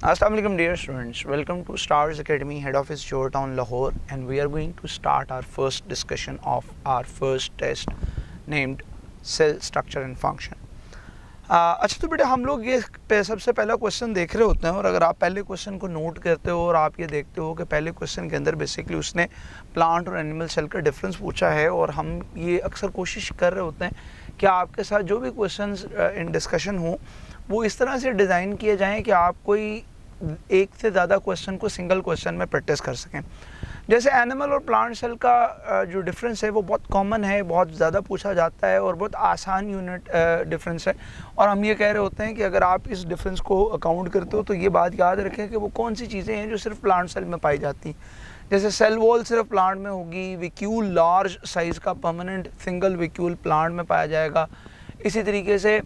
Assalamualaikum dear students, welcome to Stars Academy Head Office Georgetown Lahore, and we are going to start our first discussion of our first test named Cell Structure and Function. अच्छा तो बेटा हम लोग ये सबसे पहला question देख रहे होते हैं, और अगर आप पहले क्वेश्चन को नोट करते हो और आप ये देखते हो कि पहले क्वेश्चन के अंदर बेसिकली उसने प्लांट और एनिमल सेल का डिफरेंस पूछा है, और हम ये अक्सर कोशिश कर रहे होते हैं कि आपके साथ जो भी क्वेश्चंस इन डिस्कशन हो वो इस तरह से डिज़ाइन किए जाएं कि आप कोई एक से ज़्यादा क्वेश्चन को सिंगल क्वेश्चन में प्रैक्टिस कर सकें। जैसे एनिमल और प्लांट सेल का जो डिफरेंस है वो बहुत कॉमन है, बहुत ज़्यादा पूछा जाता है और बहुत आसान यूनिट डिफरेंस है, और हम ये कह रहे होते हैं कि अगर आप इस डिफरेंस को अकाउंट करते हो तो ये बात याद रखें कि वो कौन सी चीज़ें हैं जो सिर्फ प्लांट सेल में पाई जाती हैं। जैसे सेल वॉल सिर्फ प्लांट में होगी, वैक्यूल लार्ज साइज़ का परमानेंट सिंगल वैक्यूल प्लांट में पाया जाएगा। इसी तरीके से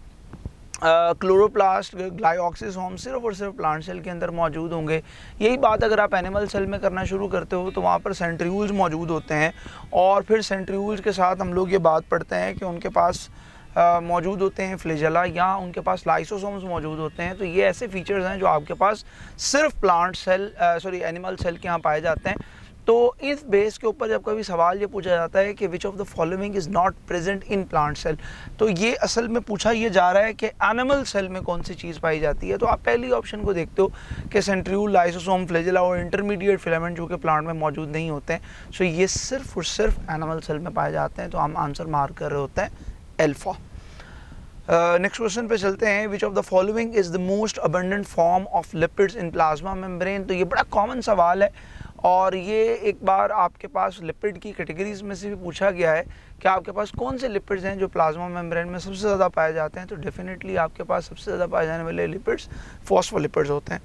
क्लोरोप्लास्ट ग्लाइऑक्सिसोम सिर्फ और सिर्फ प्लांट सेल के अंदर मौजूद होंगे। यही बात अगर आप एनिमल सेल में करना शुरू करते हो तो वहाँ पर सेंट्रीयूल्स मौजूद होते हैं, और फिर सेंट्रीयूल्स के साथ हम लोग ये बात पढ़ते हैं कि उनके पास मौजूद होते हैं फ्लैजेला या उनके पास लाइसोसोम्स मौजूद होते हैं। तो ये ऐसे फीचर्स हैं जो आपके पास सिर्फ प्लांट सेल एनिमल सेल के यहाँ पाए जाते हैं। तो इस बेस के ऊपर जब कभी सवाल ये पूछा जाता है कि which of the following is not present in plant cell, तो ये असल में पूछा ये जा रहा है कि एनिमल सेल में कौन सी चीज़ पाई जाती है। तो आप पहली ऑप्शन को देखते हो कि सेंट्रीयूल, लाइसोसोम, फ्लैजेला और इंटरमीडिएट फिलामेंट जो कि प्लांट में मौजूद नहीं होते हैं, सो ये सिर्फ और सिर्फ एनिमल सेल में पाए जाते हैं। तो हम आंसर मार्क कर रहे होते हैं अल्फा। नेक्स्ट क्वेश्चन पे चलते हैं। Which of the following is the most abundant form of lipids in plasma membrane. तो ये बड़ा कॉमन सवाल है, और ये एक बार आपके पास लिपिड की कैटेगरीज में से भी पूछा गया है कि आपके पास कौन से लिपिड्स हैं जो प्लाज्मा मेम्ब्रेन में सबसे ज़्यादा पाए जाते हैं। तो डेफिनेटली आपके पास सबसे ज़्यादा पाए जाने वाले लिपिड्स फॉस्फोलिपिड्स होते हैं।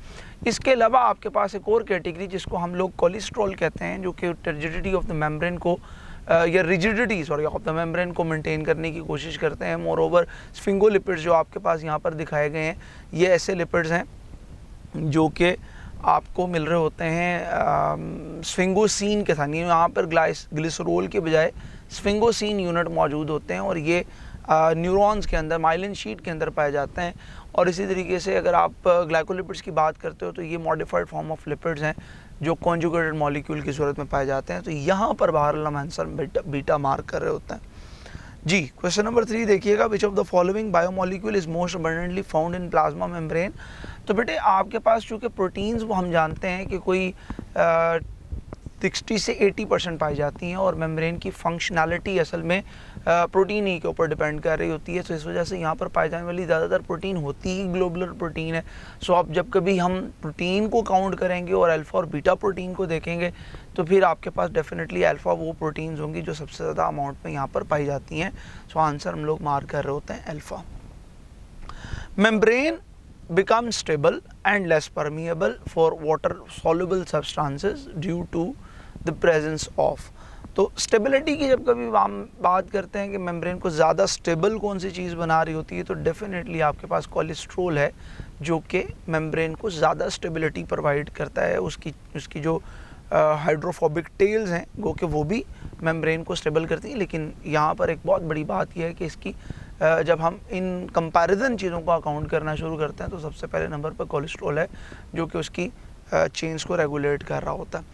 इसके अलावा आपके पास एक और कैटेगरी जिसको हम लोग कोलेस्ट्रॉल कहते हैं, जो कि रिजिडिटी ऑफ द मेम्ब्रेन को या रिजिडिटी ऑफ द मेम्ब्रेन को मेंटेन करने की कोशिश करते हैं। मोर ओवर स्फिंगोलिपिड्स जो आपके पास यहाँ पर दिखाए गए हैं, ये ऐसे लिपिड्स हैं जो कि आपको मिल रहे होते हैं स्फिंगोसीन के साथ। यहाँ पर ग्लिसरॉल के बजाय स्फिंगोसीन यूनिट मौजूद होते हैं, और ये न्यूरॉन्स के अंदर, माइलिन शीट के अंदर पाए जाते हैं। और इसी तरीके से अगर आप ग्लाइकोलिपिड्स की बात करते हो तो ये मॉडिफाइड फॉर्म ऑफ लिपिड्स हैं जो कॉन्जुगेटेड मॉलिक्यूल की सूरत में पाए जाते हैं। तो यहाँ पर बहरहाल हम आंसर बीटा मार्क कर रहे होते हैं। जी, क्वेश्चन नंबर 3 देखिएगा। विच of the following biomolecule is most abundantly found in plasma membrane. तो बेटे आपके पास चूँकि प्रोटीन्स वो हम जानते हैं कि कोई 60 से 80% पाई जाती हैं, और मेम्ब्रेन की फंक्शनैलिटी असल में प्रोटीन ही के ऊपर डिपेंड कर रही होती है। तो इस वजह से यहाँ पर पाई जाने वाली ज़्यादातर प्रोटीन होती ही ग्लोबुलर प्रोटीन है। सो अब जब कभी हम प्रोटीन को काउंट करेंगे और अल्फ़ा और बीटा प्रोटीन को देखेंगे तो फिर आपके पास डेफिनेटली अल्फ़ा वो प्रोटीन्स होंगी जो सबसे ज़्यादा अमाउंट में यहाँ पर पाई जाती हैं। सो आंसर हम लोग मार्क कर रहे होते हैं alpha. Membrane become stable and less permeable for water soluble substances due to the presence of। तो स्टेबिलिटी की जब कभी हम बात करते हैं कि मेम्ब्रेन को ज़्यादा स्टेबल कौन सी चीज़ बना रही होती है, तो डेफिनेटली आपके पास कोलेस्ट्रॉल है जो कि मेम्ब्रेन को ज़्यादा स्टेबिलिटी प्रोवाइड करता है। उसकी जो हाइड्रोफोबिक टेल्स हैं वो भी मेम्ब्रेन को स्टेबल करती हैं। लेकिन यहाँ पर एक बहुत बड़ी बात यह है कि इसकी जब हम इन कंपैरिजन चीज़ों को अकाउंट करना शुरू करते हैं तो सबसे पहले नंबर पर कोलेस्ट्रॉल है जो कि उसकी चेंज को रेगुलेट कर रहा होता है।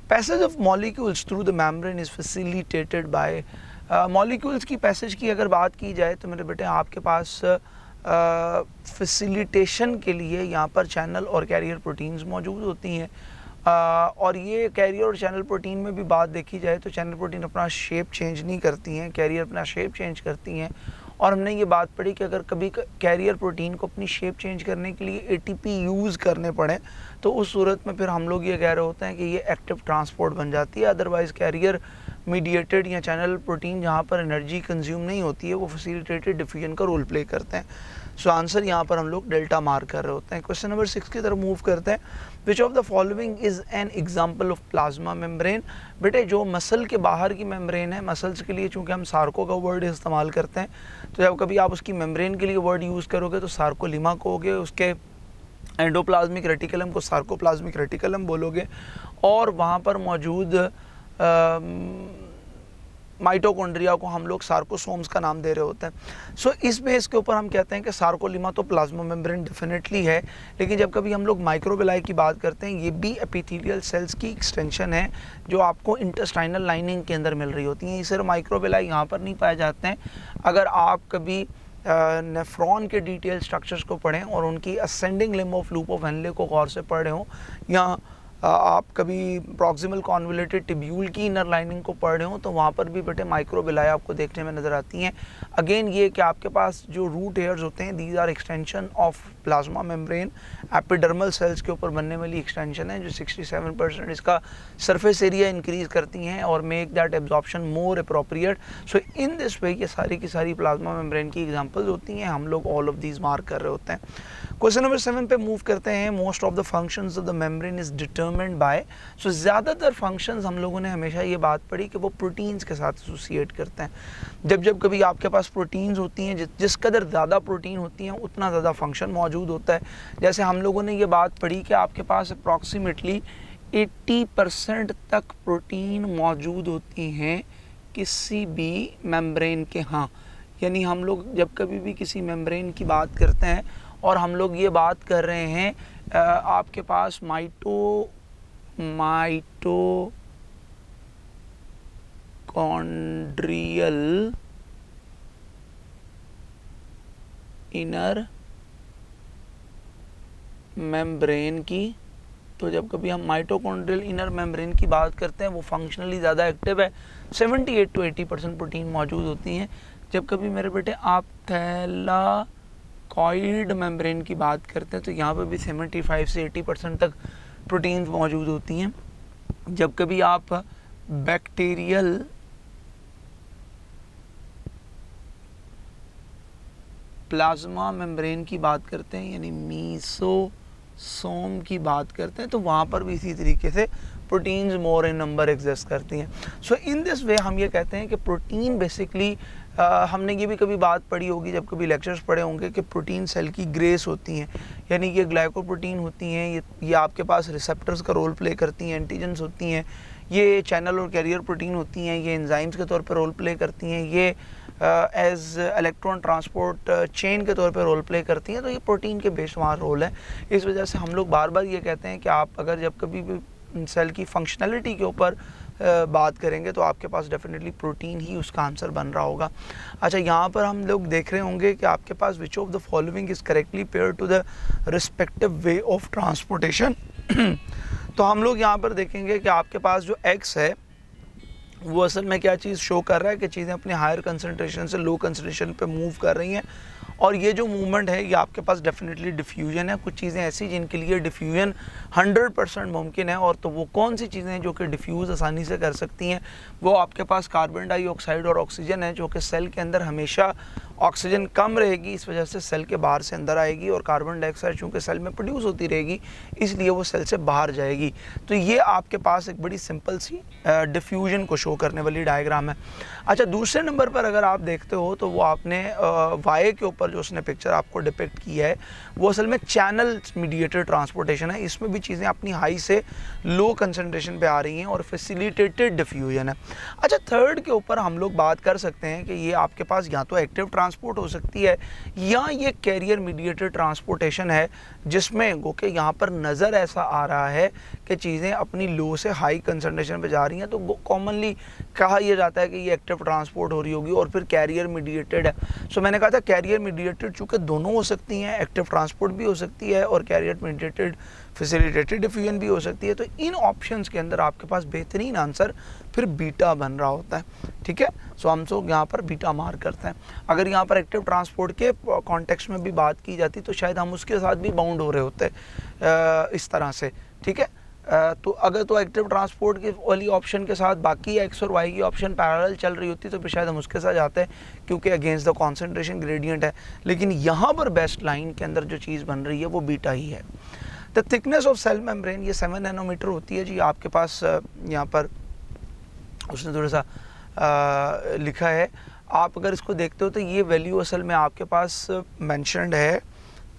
Passage of molecules through the membrane is facilitated bye. Molecules की पैसेज की अगर बात की जाए तो मेरे बेटे आपके पास फैसिलिटेशन के लिए यहाँ पर चैनल और कैरियर प्रोटीन्स मौजूद होती हैं। और ये कैरियर और चैनल प्रोटीन में भी बात देखी जाए तो चैनल प्रोटीन अपना शेप चेंज नहीं करती हैं, कैरियर अपना शेप चेंज करती हैं। और हमने ये बात पढ़ी कि अगर कभी कैरियर प्रोटीन को अपनी शेप चेंज करने के लिए एटीपी यूज़ करने पड़े तो उस सूरत में फिर हम लोग ये कह रहे होते हैं कि ये एक्टिव ट्रांसपोर्ट बन जाती है। अदरवाइज़ कैरियर मीडिएटेड या चैनल प्रोटीन जहाँ पर एनर्जी कंज्यूम नहीं होती है वो फैसिलिटेटेड डिफ्यूजन का रोल प्ले करते हैं। सो आंसर यहाँ पर हम लोग डेल्टा मार्क कर रहे होते हैं। क्वेश्चन नंबर 6 की तरफ मूव करते हैं। Which of the following is an example of plasma membrane. बेटे जो मसल के बाहर की मेम्ब्रेन है, मसल्स के लिए चूँकि हम सार्को का वर्ड इस्तेमाल करते हैं तो जब कभी आप उसकी मेम्ब्रेन के लिए वर्ड यूज़ करोगे तो सार्कोलिमा कहोगे, उसके एंडोप्लाज्मिक रेटिकुलम को सार्कोप्लाज्मिक रेटिकुलम बोलोगे, और वहाँ पर मौजूद माइटोकॉन्ड्रिया को हम लोग सार्कोसोम्स का नाम दे रहे होते हैं। सो इस बेस के ऊपर हम कहते हैं कि सार्कोलिमा तो प्लाज्मा मेम्ब्रेन डेफिनेटली है, लेकिन जब कभी हम लोग माइक्रोबिलाई की बात करते हैं, ये भी एपिथेलियल सेल्स की एक्सटेंशन है जो आपको इंटेस्टाइनल लाइनिंग के अंदर मिल रही होती हैं। ये सिर्फ माइक्रोबिलाई यहाँ पर नहीं पाए जाते हैं। अगर आप कभी नेफ्रॉन के डिटेल स्ट्रक्चर्स को पढ़ें और उनकी ascending limb of loop of Henle को गौर से पढ़े हों, या आप कभी प्रॉक्सिमल कॉन्वोल्यूटेड टिब्यूल की इनर लाइनिंग को पढ़ रहे हो, तो वहाँ पर भी बेटे माइक्रोबिलाई आपको देखने में नज़र आती हैं। अगेन ये कि आपके पास जो रूट हेयर्स होते हैं, these are extension of plasma membrane, epidermal cells के ऊपर बनने वाली एक्सटेंशन है जो 67% इसका सरफेस एरिया इंक्रीज करती हैं और make that absorption more appropriate. So in this way ये सारी की सारी प्लाज्मा मेम्ब्रेन की एग्जांपल्स होती हैं। हम लोग ऑल ऑफ दीज मार्क कर रहे होते हैं। क्वेश्चन नंबर 7 पे मूव करते हैं। Most of the functions of the membrane is determined by. So ज़्यादातर फंक्शंस हम लोगों ने हमेशा ये बात पढ़ी कि वो प्रोटीन्स के साथ एसोसिएट करते हैं। जब कभी आपके पास प्रोटीन्स होती हैं, जिस कदर ज़्यादा प्रोटीन होती हैं उतना ज़्यादा फंक्शन मौजूद होता है। जैसे हम लोगों ने ये बात पढ़ी कि आपके पास अप्रॉक्सीमेटली 80% तक प्रोटीन मौजूद होती हैं किसी भी मेम्ब्रेन के। हाँ, यानी हम लोग जब कभी भी किसी मेम्ब्रेन की बात करते हैं और हम लोग ये बात कर रहे हैं आपके पास माइटोकॉन्ड्रियल इनर मेम्ब्रेन की, तो जब कभी हम माइटोकॉन्ड्रियल इनर मेम्ब्रेन की बात करते हैं वो फंक्शनली ज़्यादा एक्टिव है, 78 to 80% प्रोटीन मौजूद होती हैं। जब कभी मेरे बेटे आप थैलाकॉइड मेम्ब्रेन की बात करते हैं तो यहाँ पर भी 75 से 80% तक प्रोटीन्स मौजूद होती हैं। जब कभी आप बैक्टीरियल प्लाज्मा मेम्ब्रेन की बात करते हैं, यानी मीसोसोम की बात करते हैं, तो वहाँ पर भी इसी तरीके से प्रोटीन्स मोर इन नंबर एग्जिस्ट करती हैं। सो इन दिस वे हम ये कहते हैं कि प्रोटीन बेसिकली हमने ये भी कभी बात पढ़ी होगी, जब कभी लेक्चर्स पढ़े होंगे, कि प्रोटीन सेल की ग्रेस होती हैं, यानी ये ग्लाइकोप्रोटीन होती हैं, ये आपके पास रिसेप्टर्स का रोल प्ले करती हैं, एंटीजेंस होती हैं, ये चैनल और कैरियर प्रोटीन होती हैं, ये एंजाइम्स के तौर पर रोल प्ले करती हैं, ये एज इलेक्ट्रॉन ट्रांसपोर्ट चेन के तौर पे रोल प्ले करती हैं। तो ये प्रोटीन के बेशुमार रोल है। इस वजह से हम लोग बार बार ये कहते हैं कि आप अगर जब कभी भी सेल की फंक्शनैलिटी के ऊपर बात करेंगे तो आपके पास डेफिनेटली प्रोटीन ही उसका आंसर बन रहा होगा। अच्छा, यहाँ पर हम लोग देख रहे होंगे कि आपके पास which of the following is correctly pair to the respective way of transportation. तो हम लोग यहाँ पर देखेंगे कि आपके पास जो एक्स है वो असल में क्या चीज़ शो कर रहा है कि चीज़ें अपने हायर कंसंट्रेशन से लो कंसंट्रेशन पे मूव कर रही हैं, और ये जो मूवमेंट है ये आपके पास डेफिनेटली डिफ्यूजन है। कुछ चीज़ें ऐसी जिनके लिए डिफ्यूजन 100% मुमकिन है, और तो वो कौन सी चीज़ें हैं जो कि डिफ्यूज़ आसानी से कर सकती हैं, वो आपके पास कार्बन डाइऑक्साइड और ऑक्सीजन है, जो कि सेल के अंदर हमेशा ऑक्सीजन कम रहेगी, इस वजह से सेल के बाहर से अंदर आएगी, और कार्बन डाइऑक्साइड चूँकि सेल में प्रोड्यूस होती रहेगी इसलिए वो सेल से बाहर जाएगी। तो ये आपके पास एक बड़ी सिंपल सी डिफ्यूजन को शो करने वाली डायग्राम है। अच्छा, दूसरे नंबर पर अगर आप देखते हो तो वो आपने वाई के ऊपर जो उसने पिक्चर आपको डिपिक्ट की है वो असल में चैनल मीडिएटेड ट्रांसपोर्टेशन है। इसमें भी चीज़ें अपनी हाई से लो कंसंट्रेशन पे आ रही हैं और फैसिलिटेटेड डिफ्यूजन है। अच्छा, थर्ड के ऊपर हम लोग बात कर सकते हैं कि ये आपके पास या तो एक्टिव ट्रांसपोर्ट हो सकती है या ये कैरियर मीडिएटेड ट्रांसपोर्टेशन है, जिसमें गो के यहाँ पर नज़र ऐसा आ रहा है कि चीज़ें अपनी लो से हाई कंसंट्रेशन पे जा रही हैं, तो कॉमनली कहा यह जाता है कि ये एक्टिव ट्रांसपोर्ट हो रही होगी और फिर कैरियर मीडिएटेड है। सो मैंने कहा था कैरियर मीडिएटेड चूँकि दोनों हो सकती हैं, एक्टिव ट्रांसपोर्ट भी हो सकती है और कैरियर मीडिएटेड फैसिलिटेटेड डिफ्यूजन भी हो सकती है। तो इन ऑप्शंस के अंदर आपके पास बेहतरीन आंसर फिर बीटा बन रहा होता है। ठीक है, सो हम लोग यहाँ पर बीटा मार्क करते हैं। अगर यहाँ पर एक्टिव ट्रांसपोर्ट के कॉन्टेक्स्ट में भी बात की जाती तो शायद हम उसके साथ भी बाउंड हो रहे होते इस तरह से। ठीक है, तो अगर तो एक्टिव ट्रांसपोर्ट के वाली ऑप्शन के साथ बाकी एक्स और वाई की ऑप्शन पैरेलल चल रही होती तो फिर शायद हम उसके साथ जाते हैं, क्योंकि अगेंस्ट द कॉन्सेंट्रेशन ग्रेडियंट है। लेकिन यहाँ पर बेस्ट लाइन के अंदर जो चीज़ बन रही है वो बीटा ही है। The thickness of cell membrane ये 7 नैनोमीटर होती है जी। आपके पास यहाँ पर उसने थोड़ा सा लिखा है, आप अगर इसको देखते हो तो ये वैल्यू असल में आपके पास मेंशन्ड है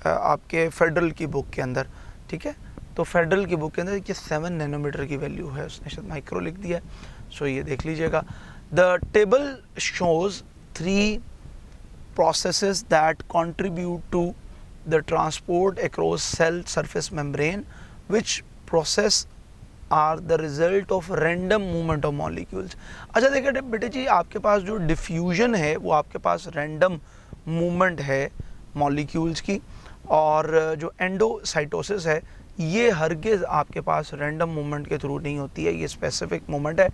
आपके फेडरल की बुक के अंदर। ठीक है, तो फेडरल की बुक के अंदर ये 7 नैनोमीटर की वैल्यू है, उसने शायद माइक्रो लिख दिया है, सो ये देख लीजिएगा। The table shows three processes that contribute to the transport across cell surface membrane, which process are the result of random movement of molecules. अच्छा देखिए बेटे जी, आपके पास जो डिफ्यूजन है वो आपके पास रैंडम मूवमेंट है मॉलिक्यूल्स की, और जो एंडोसाइटोसिस है ये हरगिज़ आपके पास रैंडम मूवमेंट के थ्रू नहीं होती है, ये स्पेसिफिक मूवमेंट है,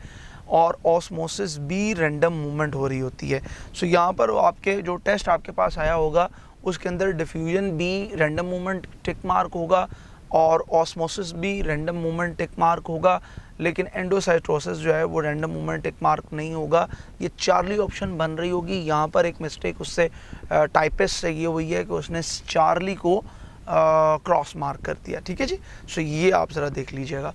और ऑस्मोसिस भी रैंडम मूवमेंट हो रही होती है। सो यहाँ पर आपके जो टेस्ट आपके पास आया होगा उसके अंदर डिफ्यूजन भी रैंडम मूवमेंट टिक मार्क होगा और ऑस्मोसिस भी रैंडम मूवमेंट टिक मार्क होगा, लेकिन एंडोसाइटोसिस जो है वो रैंडम मूवमेंट टिक मार्क नहीं होगा। ये चार्ली ऑप्शन बन रही होगी। यहाँ पर एक मिस्टेक उससे टाइपिस्ट से ये हुई है कि उसने चार्ली को क्रॉस मार्क कर दिया। ठीक है जी, सो ये आप ज़रा देख लीजिएगा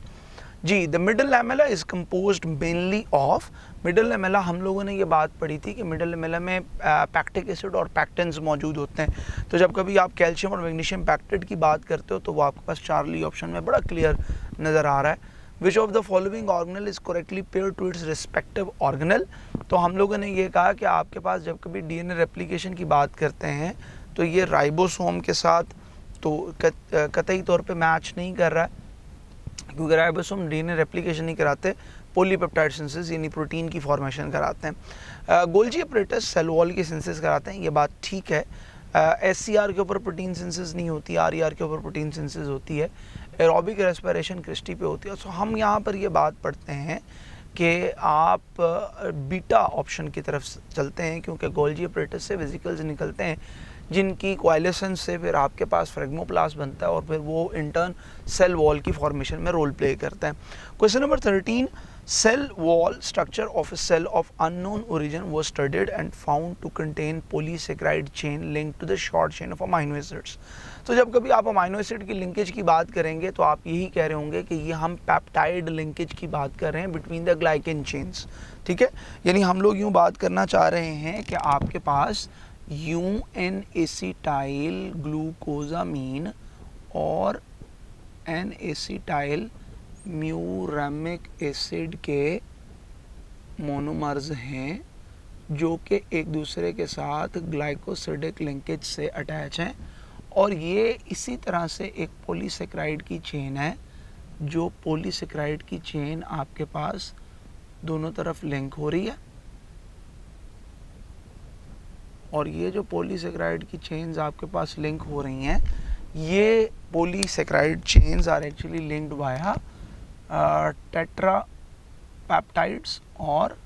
जी। The middle lamella is composed mainly of, middle lamella हम लोगों ने ये बात पढ़ी थी कि मिडल लैमेला में पैक्टिक एसिड और पैक्टेंस मौजूद होते हैं। तो जब कभी आप कैल्शियम और मैग्नीशियम पैक्टेट की बात करते हो तो वो आपके पास चार्ली ऑप्शन में बड़ा क्लियर नज़र आ रहा है। Which of the following organelle is correctly pair to its respective organelle. तो हम लोगों ने ये कहा कि आपके पास जब कभी डीएनए रेप्लिकेशन की बात करते हैं तो ये राइबोसोम के साथ तो कतई तौर पे मैच नहीं कर रहा है, क्योंकि राइबोसोम डीएनए रेप्लिकेशन नहीं कराते, पॉलीपेप्टाइड सिंथेसिस यानी प्रोटीन की फॉर्मेशन कराते हैं। गोल्जी अपरेटस सेल वॉल की सिंथेसिस कराते हैं, ये बात ठीक है। एससीआर के ऊपर प्रोटीन सिंथेसिस नहीं होती, आरईआर के ऊपर प्रोटीन सिंथेसिस होती है। एरोबिक रेस्पिरेशन क्रिस्टी पे होती है। सो हम यहाँ पर ये बात पढ़ते हैं कि आप बीटा ऑप्शन की तरफ चलते हैं, क्योंकि गोल्जी अपरेटस से वेसिकल्स निकलते हैं जिनकी कोएलेसेंस से फिर आपके पास फ्रेगमोप्लास्ट बनता है और फिर वो इंटर्न सेल वॉल की फॉर्मेशन में रोल प्ले करता है। Question number 13, cell wall structure of a cell of unknown origin was studied and found to contain polysaccharide chain link to the short chain of amino acids. तो जब कभी आप amino acid की linkage की बात करेंगे तो आप यही कह रहे होंगे कि ये हम पेप्टाइड लिंकेज की बात कर रहे हैं बिटवीन द ग्लाइकेन चेन्स। ठीक है, यानी हम लोग यूँ बात करना चाह रहे हैं कि आपके पास UN एसिटाइल ग्लूकोजामीन और N एसिटाइल म्यूरामिक एसिड के मोनोमर्स हैं जो कि एक दूसरे के साथ ग्लाइकोसिडिक लिंकेज से अटैच हैं, और ये इसी तरह से एक पॉलीसेकेराइड की चेन है, जो पॉलीसेकेराइड की चेन आपके पास दोनों तरफ लिंक हो रही है, और ये जो पॉलीसेकेराइड की चेन्स आपके पास लिंक हो रही हैं, ये polysaccharide chains are actually linked via tetrapeptides और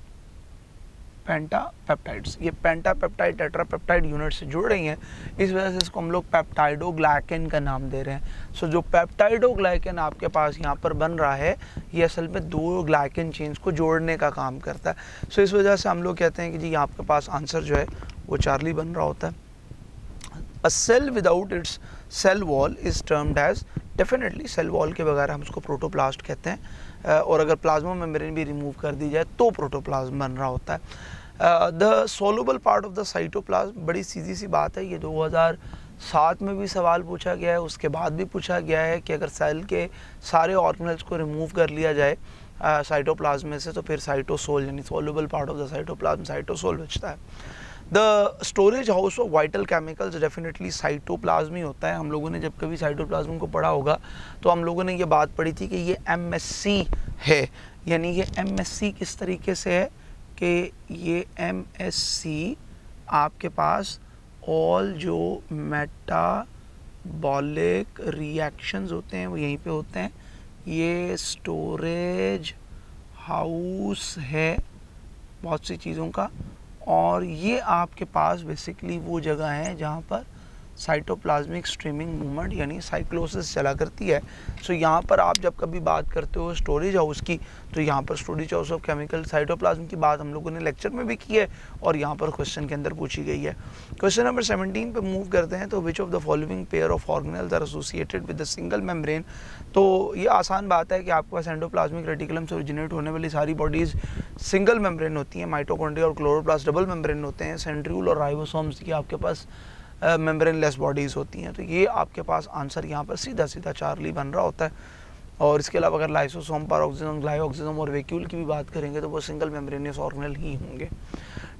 पेंटापेप्टाइड्स। ये पेंटापेप्टाइड टेट्रापेप्टाइड यूनिट से जुड़ रही हैं, इस वजह से इसको हम लोग पेप्टाइडोग्लाइकेन का नाम दे रहे हैं। सो जो पेप्टाइडोग्लाइकेन आपके पास यहाँ पर बन रहा है ये असल में दो ग्लाइकेन चेन्स को जोड़ने का काम करता है। सो इस वजह से हम लोग कहते हैं कि जी आपके पास आंसर जो है वो चार्ली बन रहा होता है। A cell without its cell wall is termed as, definitely cell wall के बगैर हम उसको प्रोटोप्लास्ट कहते हैं, और अगर प्लाज्मा मेम्ब्रेन भी रिमूव कर दी जाए तो प्रोटोप्लाज्म बन रहा होता है। The soluble part of the cytoplasm, बड़ी सीधी सी बात है, ये 2007 में भी सवाल पूछा गया है, उसके बाद भी पूछा गया है कि अगर सेल के सारे ऑर्गेनल्स को रिमूव कर लिया जाए साइटोप्लाज्म में से तो फिर साइटोसोल यानी soluble part of the cytoplasm cytosol बचता है। The storage house of vital chemicals definitely cytoplasm ही होता है। हम लोगों ने जब कभी साइटोप्लाज्म को पढ़ा होगा तो हम लोगों ने ये बात पढ़ी थी कि ये MSC है, यानी ये MSC किस तरीके से है कि ये MSC आपके पास ऑल जो मेटाबॉलिक रिएक्शंस होते हैं वो यहीं पे होते हैं। ये स्टोरेज हाउस है बहुत सी चीज़ों का, और ये आपके पास बेसिकली वो जगह है जहाँ पर साइटोप्लाज्मिक स्ट्रीमिंग मूवमेंट यानी साइक्लोसिस चला करती है। सो यहाँ पर आप जब कभी बात करते हो स्टोरेज हाउस की तो यहाँ पर storage house of chemical cytoplasm की बात हम लोगों ने लेक्चर में भी की है और यहाँ पर क्वेश्चन के अंदर पूछी गई है। क्वेश्चन नंबर 17 पे मूव करते हैं। तो which of the following pair of organelles are associated with the single membrane. तो ये आसान बात है कि आपके पास एंडोप्लाज्मिक रेटिकुलम से ओरिजिनेट होने वाली सारी बॉडीज़ सिंगल मेम्ब्रेन होती हैं। माइटोकॉन्ड्रिया और क्लोरोप्लास्ट डबल मेम्ब्रेन होते हैं। सेंट्रियोल और राइबोसोम्स की आपके पास मेम्ब्रेनलेस बॉडीज़ होती हैं। तो ये आपके पास आंसर यहाँ पर सीधा सीधा चार्ली बन रहा होता है। और इसके अलावा अगर लाइसोसोम, पैरोक्सिसोम, ग्लाइकोक्सिसोम और वैक्यूल की भी बात करेंगे तो वो सिंगल मेम्ब्रेनियस ऑर्गेनेल ही होंगे।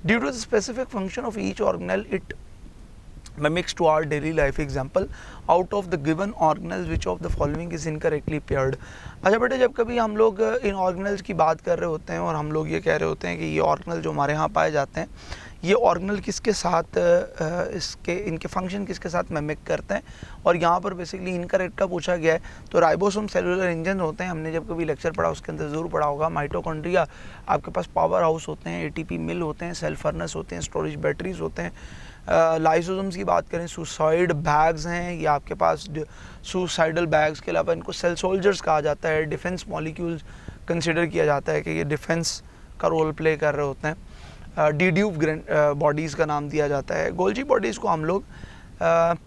Due to the specific function of each organelle it mimics to our daily life. Example, out of the given organelles which of the following is incorrectly paired. अच्छा बेटे, जब कभी हम लोग इन ऑर्गेनल्स की बात कर रहे होते हैं और हम लोग ये कह रहे होते हैं कि ये ऑर्गेनल जो हमारे यहाँ पाए जाते हैं, ये ऑर्गेनल किसके साथ इसके इनके फंक्शन किसके साथ मिमिक करते हैं, और यहाँ पर बेसिकली इनकरेक्ट का पूछा गया है। तो राइबोसोम सेलुलर इंजन होते हैं, हमने जब कभी लेक्चर पढ़ा उसके अंदर ज़रूर पढ़ा होगा। माइटोकॉन्ड्रिया आपके पास पावर हाउस होते हैं, एटीपी मिल होते हैं, सेल फर्नेस होते हैं, स्टोरेज बैटरीज होते हैं। लाइसोसोम्स की बात करें, सुसाइड बैग्स हैं, ये आपके पास सुसाइडल बैग्स के अलावा इनको सेल सोल्जर्स कहा जाता है। डिफेंस मॉलिक्यूल्स कंसिडर किया जाता है कि ये डिफेंस का रोल प्ले कर रहे होते हैं। डिड्यूब बॉडीज़ का नाम दिया जाता है। गोल्जी बॉडीज़ को हम लोग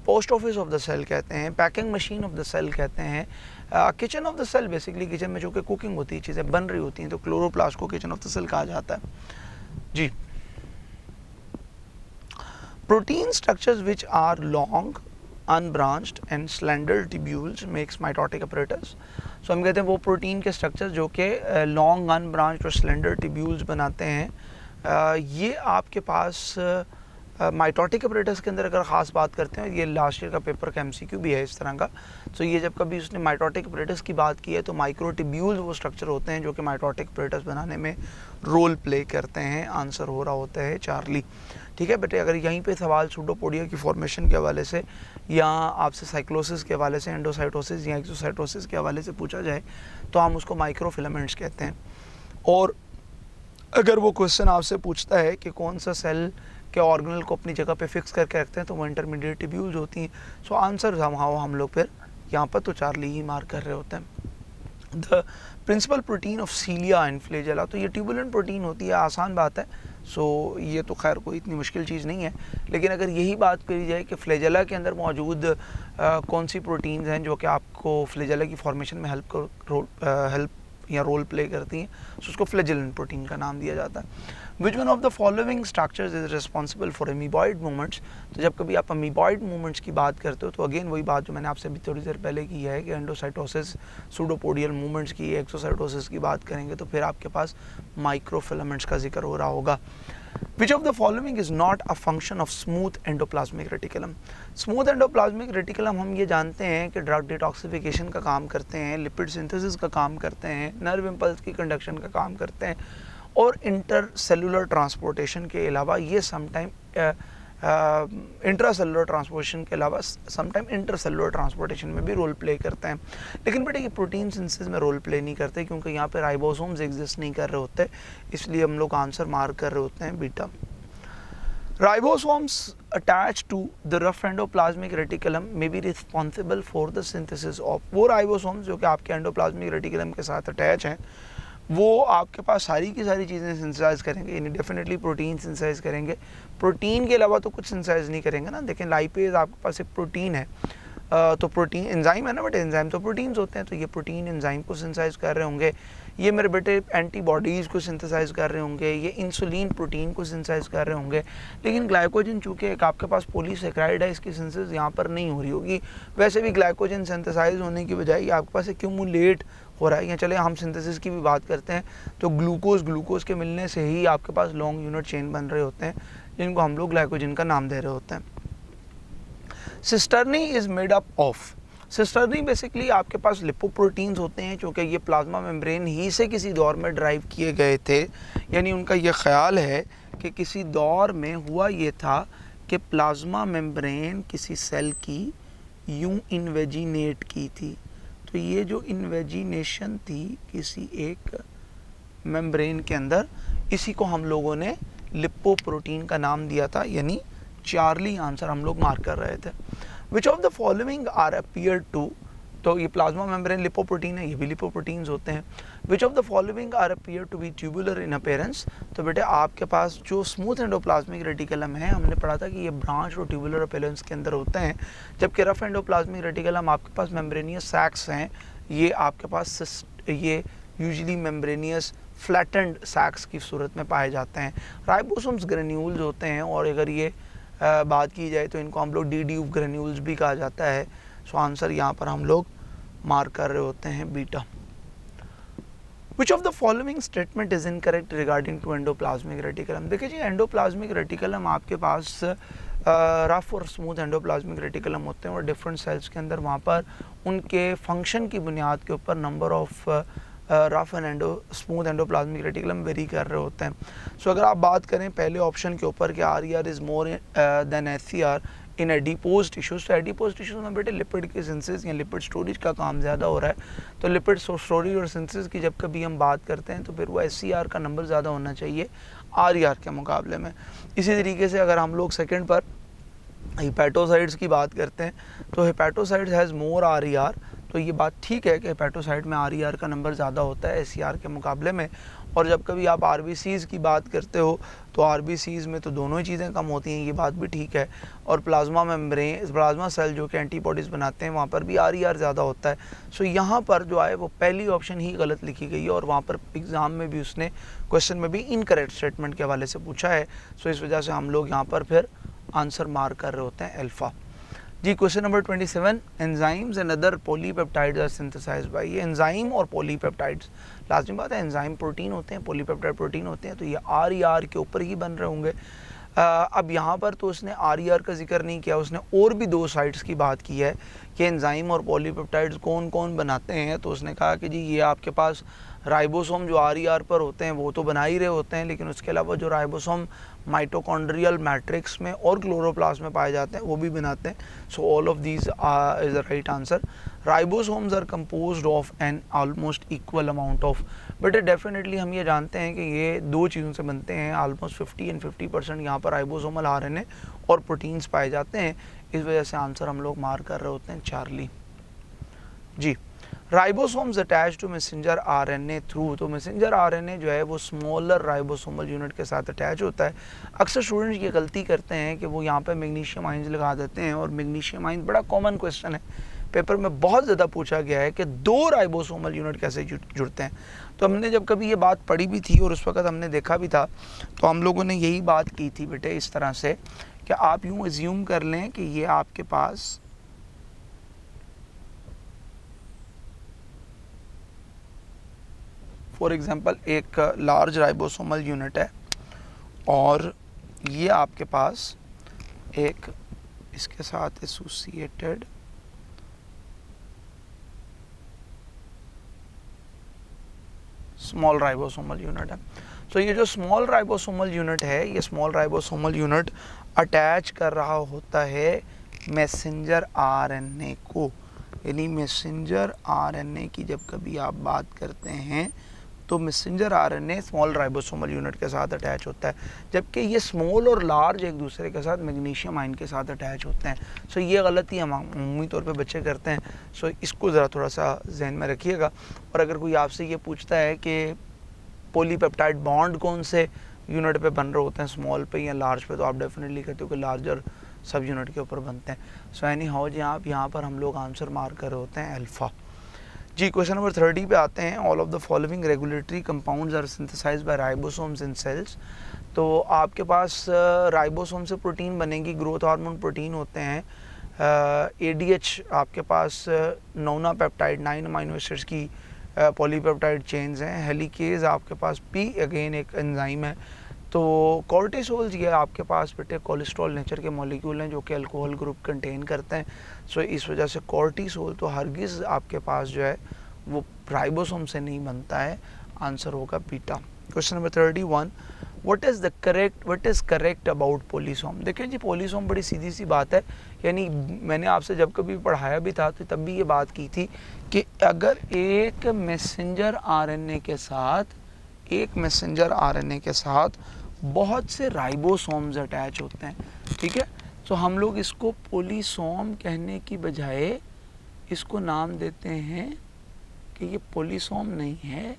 post office of the cell कहते हैं, packing machine of the cell कहते हैं, kitchen of the cell, basically kitchen में जो कि कुकिंग होती है, चीज़ें बन रही होती हैं, तो क्लोरोप्लास्ट को किचन ऑफ द सेल कहा जाता है जी। Protein structures which are long, unbranched and slender tubules makes mitotic apparatus. So हम कहते हैं वो प्रोटीन के स्ट्रक्चर जो कि लॉन्ग, अनब्रांच्ड और स्लेंडर ट्यूब्यूल्स बनाते हैं, ये आपके पास माइटोटिक अपरेटस के अंदर अगर ख़ास बात करते हैं, ये लास्ट ईयर का पेपर का एमसीक्यू भी है इस तरह का। तो ये जब कभी उसने माइटोटिक अपरेटस की बात की है तो माइक्रोट्यूब्यूल्स वो स्ट्रक्चर होते हैं जो कि माइटोटिक अपरेटस बनाने में रोल प्ले करते हैं। आंसर हो रहा होता है चार्ली। ठीक है बेटे, अगर यहीं पे सवाल सूडोपोडिया की फॉर्मेशन के हवाले से या आपसे साइक्लोसिस के हवाले से, एंडोसाइटोसिस या एक्सोसाइटोसिस के हवाले से पूछा जाए तो हम उसको माइक्रोफिलामेंट्स कहते हैं। और अगर वो क्वेश्चन आपसे पूछता है कि कौन सा सेल के ऑर्गेनल को अपनी जगह पे फिक्स करके रखते हैं तो वो इंटरमीडिएट ट्यूब्यूल्स होती हैं। सो आंसर हम लोग फिर यहाँ पर तो चार्ली ही मार्क कर रहे होते हैं। The principal protein of cilia and flagella, तो ये ट्यूबुलेंट प्रोटीन होती है, आसान बात है। सो ये तो खैर कोई इतनी मुश्किल चीज़ नहीं है। लेकिन अगर यही बात करी जाए कि फ्लेजेला के अंदर मौजूद कौन सी प्रोटीन्स हैं जो कि आपको फ्लेजेला की फॉर्मेशन में हेल्प या रोल प्ले करती हैं, तो उसको फ्लेजेलेंट प्रोटीन का नाम दिया जाता है। Which one of the following structures is responsible for amoeboid movements, तो जब कभी आप अमीबॉइड मूवमेंट्स की बात करते हो तो अगेन वही बात जो मैंने आपसे अभी थोड़ी देर पहले की है कि एंडोसाइटोसिस, सूडोपोडियल मूवमेंट्स की, एक्सोसाइटोसिस की बात करेंगे तो फिर आपके पास माइक्रोफिलामेंट्स का जिक्र हो रहा होगा। Which of the following is not a function of smooth endoplasmic reticulum? Smooth endoplasmic reticulum हम ये जानते हैं कि ड्रग डिटॉक्सिफिकेशन का काम करते हैं, लिपिड सिंथेसिस का काम करते हैं, नर्व इम्पल्स की कंडक्शन का काम करते हैं, और इंटरसेलुलर ट्रांसपोर्टेशन के अलावा ये समटाइम इंट्रासेलुलर ट्रांसपोर्टेशन के अलावा समटाइम इंटरसेलुलर ट्रांसपोर्टेशन में भी रोल प्ले करते हैं। लेकिन बेटे ये प्रोटीन सिंथेसिस में रोल प्ले नहीं करते क्योंकि यहाँ पे राइबोसोम्स एग्जिस्ट नहीं कर रहे होते, इसलिए हम लोग आंसर मार्क कर रहे होते हैं beta. Ribosomes attach to the rough endoplasmic reticulum may be responsible for the synthesis of, वो राइबोसोम्स जो कि आपके एंडोप्लाज्मिक रेटिकुलम के साथ अटैच हैं वो आपके पास सारी की सारी चीज़ें सिंथेसाइज करेंगे, यानी डेफिनेटली प्रोटीन सिंथेसाइज करेंगे। प्रोटीन के अलावा तो कुछ सिंथेसाइज नहीं करेंगे ना। देखें लाइपेज आपके पास एक प्रोटीन है, तो प्रोटीन एंजाइम है ना बेटे, एंजाइम तो प्रोटीन्स होते हैं, तो ये प्रोटीन एंजाइम को सिंथेसाइज कर रहे होंगे, ये मेरे बेटे एंटीबॉडीज़ को सिंथेसाइज कर रहे होंगे, ये इंसुलिन प्रोटीन को सिंथेसाइज कर रहे होंगे। लेकिन ग्लाइकोजन चूँकि एक आपके पास पॉलीसेकेराइड है, इसकी सिंथेसिस यहाँ पर नहीं हो रही होगी। वैसे भी ग्लाइकोजन सिंथेसाइज होने की बजाय आपके पास एक्यूमुलेट हो रहा है। या चले हम सिंथेसिस की भी बात करते हैं तो ग्लूकोज के मिलने से ही आपके पास लॉन्ग यूनिट चेन बन रहे होते हैं जिनको हम लोग ग्लाइकोजन का नाम दे रहे होते हैं। Cisternae is made up of, cisternae basically आपके पास लिपोप्रोटीन्स होते हैं क्योंकि ये प्लाज्मा मेम्ब्रेन ही से किसी दौर में ड्राइव किए गए थे। यानी उनका ये ख्याल है कि किसी दौर में हुआ ये था कि प्लाज्मा मेम्ब्रेन किसी सेल की यूं इन्वेजिनेट की थी, तो ये जो इन्वेजिनेशन थी किसी एक मेम्ब्रेन के अंदर, इसी को हम लोगों ने लिपोप्रोटीन का नाम दिया था, यानी चार्ली आंसर हम लोग मार्क कर रहे थे। Which of the following are appear to, तो ये प्लाज्मा मेम्ब्रेन लिपोप्रोटीन है, ये भी लिपोप्रोटीन्स होते हैं। Which of the following are appear to be tubular in appearance, तो बेटे आपके पास जो स्मूथ एंडोप्लाज्मिक रेटिकुलम है, हमने पढ़ा था कि ये ब्रांच और ट्यूबुलर अपीयरेंस के अंदर होते हैं, जबकि रफ एंडोप्लाज्मिक रेटिकुलम आपके पास मेम्ब्रेनियस सैक्स हैं, ये आपके पास ये यूजुअली मेम्ब्रेनियस फ्लैटेंड सैक्स की सूरत में पाए जाते हैं। राइबोसोम्स ग्रेन्यूल्स होते हैं, और अगर ये बात की जाए तो इनको हम लोग डिड्यूब ग्रेन्यूल्स भी कहा जाता है। सो आंसर यहाँ पर हम लोग मार्क कर रहे होते हैं beta. Which of the following statement is incorrect regarding to endoplasmic reticulum? देखिए जी, एंडोप्लाज्मिक रेटिकुलम आपके पास रफ और स्मूथ एंडोप्लाज्मिक रेटिकुलम होते हैं और डिफरेंट सेल्स के अंदर वहाँ पर उनके फंक्शन की बुनियाद के ऊपर number of rough and smooth endoplasmic reticulum very कर रहे होते हैं। सो अगर आप बात करें पहले ऑप्शन के ऊपर कि RER is more than SCR in adipose tissues, तो एडिपोज टिश्यूज़ में बेटे लिपिड के सिंथेसिस या लिपिड स्टोरेज का काम ज़्यादा हो रहा है। तो लिपिड स्टोरेज और सिंथेसिस की जब कभी हम बात करते हैं तो फिर वो SCR का नंबर ज़्यादा होना चाहिए RER के मुकाबले में। इसी तरीके से अगर हम लोग सेकंड पर हिपैटोसाइड्स की बात करते हैं तो हिपैटोसाइड्स हैज़ मोर RER, तो ये बात ठीक है कि हेपेटोसाइट में RER का नंबर ज़्यादा होता है SCR के मुकाबले में। और जब कभी आप RBCs की बात करते हो तो RBCs में तो दोनों ही चीज़ें कम होती हैं, ये बात भी ठीक है। और प्लाज्मा मेम्ब्रेन, प्लाज्मा सेल जो कि एंटीबॉडीज़ बनाते हैं वहाँ पर भी RER ज़्यादा होता है। सो यहाँ पर जो है वो पहली ऑप्शन ही गलत लिखी गई है और वहाँ पर एग्ज़ाम में भी उसने क्वेश्चन में भी इनकरेक्ट स्टेटमेंट के हवाले से पूछा है। सो इस वजह से हम लोग यहाँ पर फिर आंसर मार्क कर रहे होते हैं अल्फ़ा। जी question number 27, enzymes and other polypeptides are synthesized by. ये एंजाइम और पॉलीपेप्टाइड्स, लाजमी बात है एंजाइम प्रोटीन होते हैं, पॉलीपेप्टाइड प्रोटीन होते हैं, तो ये RER के ऊपर ही बन रहे होंगे। अब यहाँ पर तो उसने RER का जिक्र नहीं किया, उसने और भी दो साइट्स की बात की है कि एंजाइम और पॉलीपेप्टाइड्स कौन कौन बनाते हैं। तो उसने कहा कि जी ये आपके पास राइबोसोम जो RER पर होते हैं वो तो बना ही रहे होते हैं, लेकिन उसके अलावा जो राइबोसोम माइटोकॉन्ड्रियल मैट्रिक्स में और क्लोरोप्लास्ट में पाए जाते हैं वो भी बनाते हैं। So all of these is the right answer. Ribosomes are composed of an almost equal amount of, but definitely हम ये जानते हैं कि ये दो चीज़ों से बनते हैं, ऑलमोस्ट 50 एंड 50% यहाँ पर राइबोसोमल RNA और प्रोटीन्स पाए जाते हैं। इस वजह से आंसर हम लोग मार्क कर रहे होते हैं चार्ली। जी ribosomes attach to messenger RNA through, तो मैसेंजर RNA जो है वो स्मॉलर राइबोसोमल यूनिट के साथ अटैच होता है। अक्सर स्टूडेंट्स ये गलती करते हैं कि वो यहाँ पे मैग्नीशियम आयंस लगा देते हैं, और मैग्नीशियम आयंस बड़ा कॉमन क्वेश्चन है, पेपर में बहुत ज़्यादा पूछा गया है कि दो राइबोसोमल यूनिट कैसे जुड़ते हैं। तो हमने जब कभी ये बात पढ़ी भी थी और उस वक्त हमने देखा भी था, तो हम लोगों ने यही बात की थी बेटे इस तरह से कि आप यूँ एज्यूम कर लें कि ये आपके पास फॉर एग्जांपल एक लार्ज राइबोसोमल यूनिट है और ये आपके पास एक इसके साथ एसोसिएटेड स्मॉल राइबोसोमल यूनिट है। तो ये जो स्मॉल राइबोसोमल यूनिट है, ये स्मॉल राइबोसोमल यूनिट अटैच कर रहा होता है मैसेंजर RNA को, यानी मैसेंजर RNA की जब कभी आप बात करते हैं तो messenger RNA small ribosomal unit के साथ अटैच होता है, जबकि ये स्मॉल और लार्ज एक दूसरे के साथ मैग्नीशियम आयन के साथ अटैच होते हैं। सो ये गलती हम अमूमी तौर पे बच्चे करते हैं। सो इसको ज़रा थोड़ा सा जहन में रखिएगा। और अगर कोई आपसे ये पूछता है कि पॉलीपेप्टाइड बॉन्ड कौन से यूनिट पे बन रहे होते हैं, स्मॉल पे या लार्ज पे, तो आप डेफिनेटली कहते हो कि लार्जर सब यूनिट के ऊपर बनते हैं। सो एनी हाउ जी आप यहाँ पर हम लोग आंसर मार्क कर रहे होते हैं अल्फ़ा। जी क्वेश्चन नंबर 30 पे आते हैं। All of the following regulatory compounds are synthesized by ribosomes in cells. तो आपके पास राइबोसोम से प्रोटीन बनेगी, ग्रोथ हार्मोन प्रोटीन होते हैं। ADH आपके पास नोना पेप्टाइड 9 अमीनो एसिड्स की पॉलीपेप्टाइड चेन्स हैं। हेलिकेज आपके पास P अगेन एक एंजाइम है। तो कॉर्टिसोल्स ये आपके पास बेटे कोलेस्ट्रॉल नेचर के मॉलिक्यूल हैं जो कि अल्कोहल ग्रुप कंटेन करते हैं। सो इस वजह से कॉर्टिसोल तो हरगिज़ आपके पास जो है वो राइबोसोम से नहीं बनता है। आंसर होगा beta. Question number 31, what is correct about polysome. देखिए जी पोलीसोम बड़ी सीधी सी बात है, यानी मैंने आपसे जब कभी पढ़ाया भी था तो तब भी ये बात की थी कि अगर एक मैसेंजर RNA के साथ बहुत से राइबोसोम्स अटैच होते हैं, ठीक है, तो हम लोग इसको पोलीसोम कहने की बजाय इसको नाम देते हैं कि ये पोलीसोम नहीं है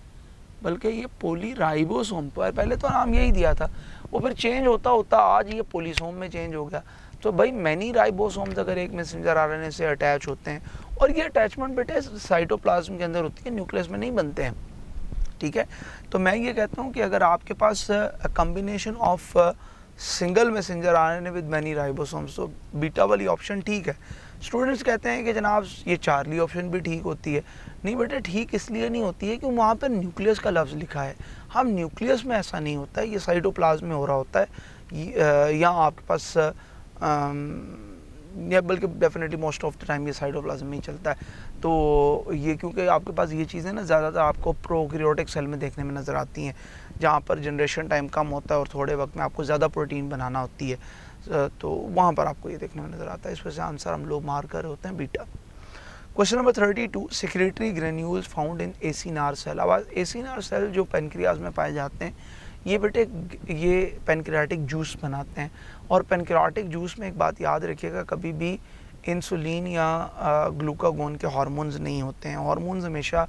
बल्कि ये पोलीराइबोसोम। पर पहले तो नाम यही दिया था, वो फिर चेंज होता होता आज ये पोलीसोम में चेंज हो गया। तो भाई मैनी राइबोसोम्स अगर एक मैसेंजर RNA से अटैच होते हैं, और ये अटैचमेंट बेटे साइटोप्लाज्म के अंदर होती है, न्यूक्लियस में नहीं बनते हैं, ठीक है। तो मैं ये कहता हूँ कि अगर आपके पास combination of single messenger RNA with many ribosomes, तो बीटा वाली ऑप्शन ठीक है। स्टूडेंट्स कहते हैं कि जनाब ये चार्ली ऑप्शन भी ठीक होती है। नहीं बेटा, ठीक इसलिए नहीं होती है कि वहाँ पर न्यूक्लियस का लफ्ज़ लिखा है। हम न्यूक्लियस में ऐसा नहीं होता है, ये साइटोप्लाज्म में हो रहा होता है, या आपके पास या बल्कि definitely most of the time ये साइटोप्लाज्म में ही चलता है। तो ये क्योंकि आपके पास ये चीज़ें ना ज़्यादातर आपको प्रोकैरियोटिक सेल में देखने में नज़र आती हैं, जहाँ पर जनरेशन टाइम कम होता है और थोड़े वक्त में आपको ज़्यादा प्रोटीन बनाना होती है, तो वहाँ पर आपको ये देखने में नज़र आता है। इस वजह से आंसर हम लोग मार कर रहे होते हैं beta. Question number 32, secretory granules found in acinar cell. अब एसिनार सेल जो पेनक्रियाज में पाए जाते हैं, ये बेटे ये पेनक्रियाटिक जूस बनाते हैं। और पेनक्रियाटिक जूस में एक बात याद रखिएगा, कभी भी इंसुलिन या ग्लूकागोन के हार्मोन्स नहीं होते हैं। हार्मोन्स हमेशा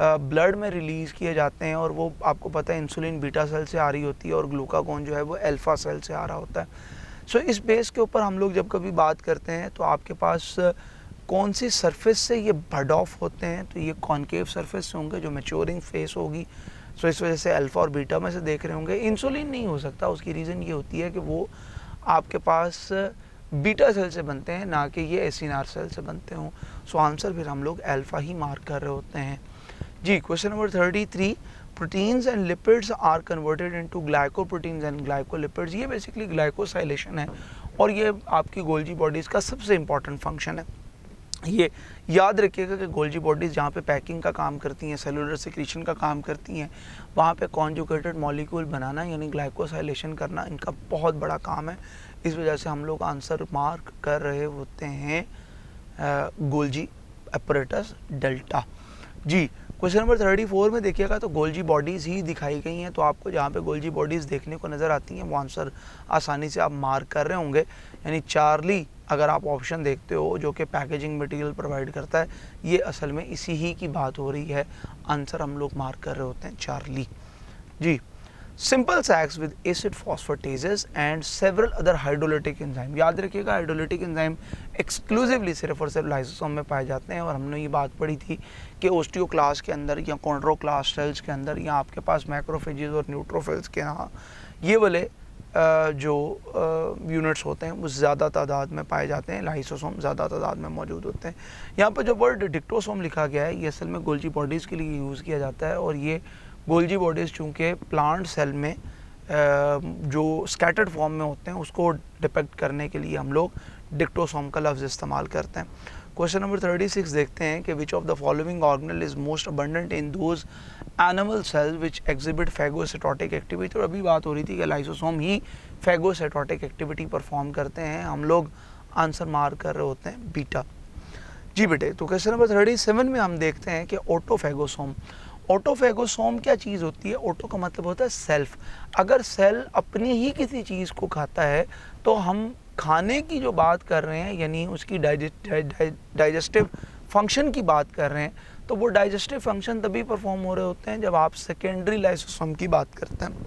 ब्लड में रिलीज़ किए जाते हैं, और वो आपको पता है इंसुलिन बीटा सेल से आ रही होती है और ग्लूकागोन जो है वो अल्फ़ा सेल से आ रहा होता है। सो इस बेस के ऊपर हम लोग जब कभी बात करते हैं तो आपके पास कौन सी सरफेस से ये बड ऑफ होते हैं, तो ये कॉन्केव सरफेस से होंगे जो मैच्योरिंग फेस होगी। सो इस वजह से अल्फ़ा और बीटा में से देख रहे होंगे। इंसुलिन नहीं हो सकता, उसकी रीज़न ये होती है कि वो आपके पास बीटा सेल से बनते हैं, ना कि ये एसिनार सेल से बनते हों। सो आंसर फिर हम लोग अल्फ़ा ही मार्क कर रहे होते हैं जी। Question number 33, proteins and lipids are converted into glycoproteins and glycolipids. ये बेसिकली ग्लाइकोसाइलेशन है, और ये आपकी गोल्जी बॉडीज़ का सबसे इंपॉर्टेंट फंक्शन है। ये याद रखिएगा कि गोल्जी बॉडीज़ जहाँ पे पैकिंग का काम करती हैं, सेलुलर सिक्रीशन का काम करती हैं, वहाँ पे कॉन्जुगेटेड मॉलिक्यूल बनाना यानी ग्लाइकोसाइलेशन करना इनका बहुत बड़ा काम है। इस वजह से हम लोग आंसर मार्क कर रहे होते हैं Golgi apparatus delta G. Question number 34 में देखिएगा तो गोल्जी बॉडीज़ ही दिखाई गई हैं, तो आपको जहाँ पे गोल्जी बॉडीज़ देखने को नज़र आती हैं वो आंसर आसानी से आप मार्क कर रहे होंगे। यानी चार्ली अगर आप ऑप्शन देखते हो जो कि पैकेजिंग मटेरियल प्रोवाइड करता है, ये असल में इसी ही की बात हो रही है। आंसर हम लोग मार्क कर रहे होते हैं चार्ली जी। Simple sacs with acid phosphatases and several other hydrolytic enzyme. याद रखिएगा हाइड्रोलिटिक एंजाइम एक्सक्लूसिवली सिर्फ और सिर्फ लाइसोसोम में पाए जाते हैं, और हमने ये बात पढ़ी थी कि ओस्टियोक्लास्ट के अंदर या कॉन्ड्रोक्लास्ट सेल्स के अंदर या आपके पास मैक्रोफेजेस और न्यूट्रोफिल्स के यहाँ ये वाले जो यूनिट्स होते हैं वो ज़्यादा तादाद में पाए जाते हैं, लाइसोसोम ज़्यादा तादाद में मौजूद होते हैं। यहाँ पर जो वर्ड डिक्टोसोम लिखा गया है ये असल में गोल्जी बॉडीज़ के लिए यूज़ किया जाता है, और ये गोल्जी बॉडीज़ चूँकि प्लांट सेल में जो स्कैटर्ड फॉर्म में होते हैं उसको डिपेक्ट करने के लिए हम लोग डिक्टोसोम का लफ्ज़ इस्तेमाल करते हैं। क्वेश्चन नंबर 36 देखते हैं कि which of the following organelle is most abundant in those animal cells which exhibit phagocytotic activity. तो अभी बात हो रही थी कि लाइसोसोम ही फैगोसाइटोटिक एक्टिविटी परफॉर्म करते हैं। हम लोग आंसर मार्क कर रहे होते हैं बीटा जी बेटे। तो क्वेश्चन नंबर 37 में हम देखते हैं कि ऑटोफैगोसोम। ऑटोफैगोसोम क्या चीज़ होती है? ऑटो का मतलब होता है सेल्फ। अगर सेल अपनी ही किसी चीज़ को खाता है तो हम खाने की जो बात कर रहे हैं यानी उसकी डाइजेस्टिव फंक्शन की बात कर रहे हैं, तो वो डाइजेस्टिव फंक्शन तभी परफॉर्म हो रहे होते हैं जब आप सेकेंडरी लाइसोसोम की बात करते हैं।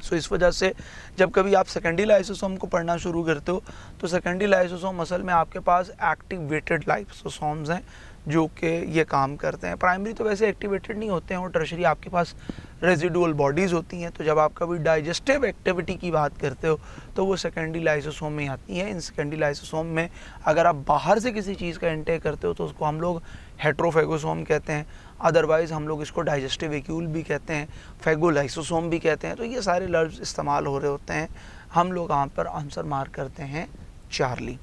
सो इस वजह से जब कभी आप सेकेंडरी लाइसोसोम को पढ़ना शुरू करते हो तो सेकेंडरी लाइसोसोम असल में आपके पास एक्टिवेटेड लाइसोसोम्स हैं जो कि ये काम करते हैं। प्राइमरी तो वैसे एक्टिवेटेड नहीं होते हैं, और टर्शरी आपके पास रेजिडुअल बॉडीज़ होती हैं। तो जब आप कभी डाइजेस्टिव एक्टिविटी की बात करते हो तो वो सेकेंडरी लाइसोसोम में आती है। इन सेकेंडरी लाइसोसोम में अगर आप बाहर से किसी चीज़ का इंटेक करते हो तो उसको हम लोग हेट्रोफैगोसोम कहते हैं, अदरवाइज़ हम लोग इसको डाइजेस्टिव वैक्यूल भी कहते हैं, फैगोलाइसोसोम भी कहते हैं। तो ये सारे लफ्ज़ इस्तेमाल हो रहे होते हैं। हम लोग यहाँ पर आंसर मार्क करते हैं चार्ली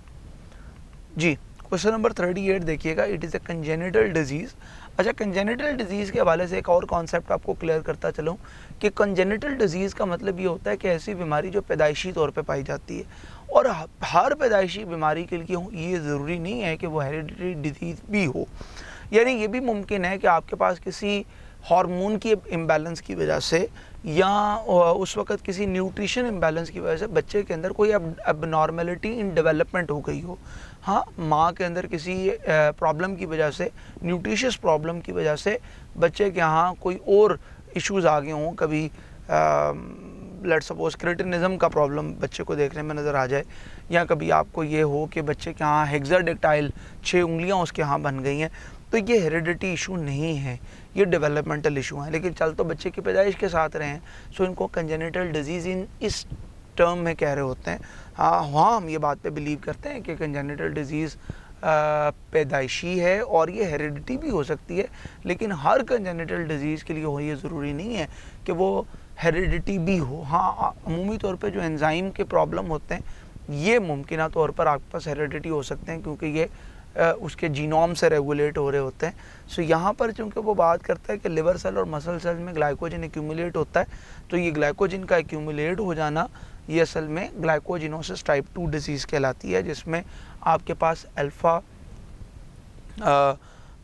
जी। क्वेश्चन नंबर 38 देखिएगा, it is a congenital disease. अच्छा, कंजेनिटल डिजीज़ के हवाले से एक और कॉन्सेप्ट आपको क्लियर करता चलूँ कि कंजेनिटल डिजीज़ का मतलब ये होता है कि ऐसी बीमारी जो पैदाइशी तौर पे पाई जाती है, और हर पैदाइशी बीमारी के लिए ये ज़रूरी नहीं है कि वो हेरिडिटरी डिजीज़ भी हो। यानी ये भी मुमकिन है कि आपके पास किसी हार्मोन की इम्बैलेंस की वजह से या उस वक़्त किसी न्यूट्रिशन इम्बैलेंस की वजह से बच्चे के अंदर कोई एबनॉर्मेलिटी इन डेवलपमेंट हो गई हो। हाँ, माँ के अंदर किसी प्रॉब्लम की वजह से, न्यूट्रिशियस प्रॉब्लम की वजह से बच्चे के यहाँ कोई और इश्यूज़ आ गए हों, कभी लेट्स सपोज क्रिटिनिज़म का प्रॉब्लम बच्चे को देखने में नज़र आ जाए, या कभी आपको ये हो कि बच्चे के यहाँ हेक्साडेक्टाइल 6 उंगलियाँ उसके यहाँ बन गई हैं, तो ये हेरिडिटी इशू नहीं है, ये डेवलपमेंटल इशू है। लेकिन चल तो बच्चे की पैदाइश के साथ रहे हैं, सो इनको कंजेनिटल डिजीज़ इन इस टर्म में कह रहे होते हैं। हाँ, हम ये बात पे बिलीव करते हैं कि कंजेनिटल डिजीज़ पैदाइशी है और ये हेरिडिटी भी हो सकती है, लेकिन हर कंजेनिटल डिजीज़ के लिए हो ये ज़रूरी नहीं है कि वो हेरिडिटी भी हो। हाँ, अमूमी तौर पे जो एंजाइम के प्रॉब्लम होते हैं ये मुमकिन तौर पर आपके पास हेरिडिटी हो सकते हैं, क्योंकि ये उसके जीनोम से रेगुलेट हो रहे होते हैं। सो यहाँ पर चूँकि वो बात करता है कि लिवर सेल और मसल सेल में ग्लाइकोजन एक्यूमुलेट होता है, तो ये ग्लाइकोजन का एक्यूमुलेट हो जाना ये असल में ग्लाइकोजिनोसिस टाइप 2 डिजीज़ कहलाती है, जिसमें आपके पास अल्फ़ा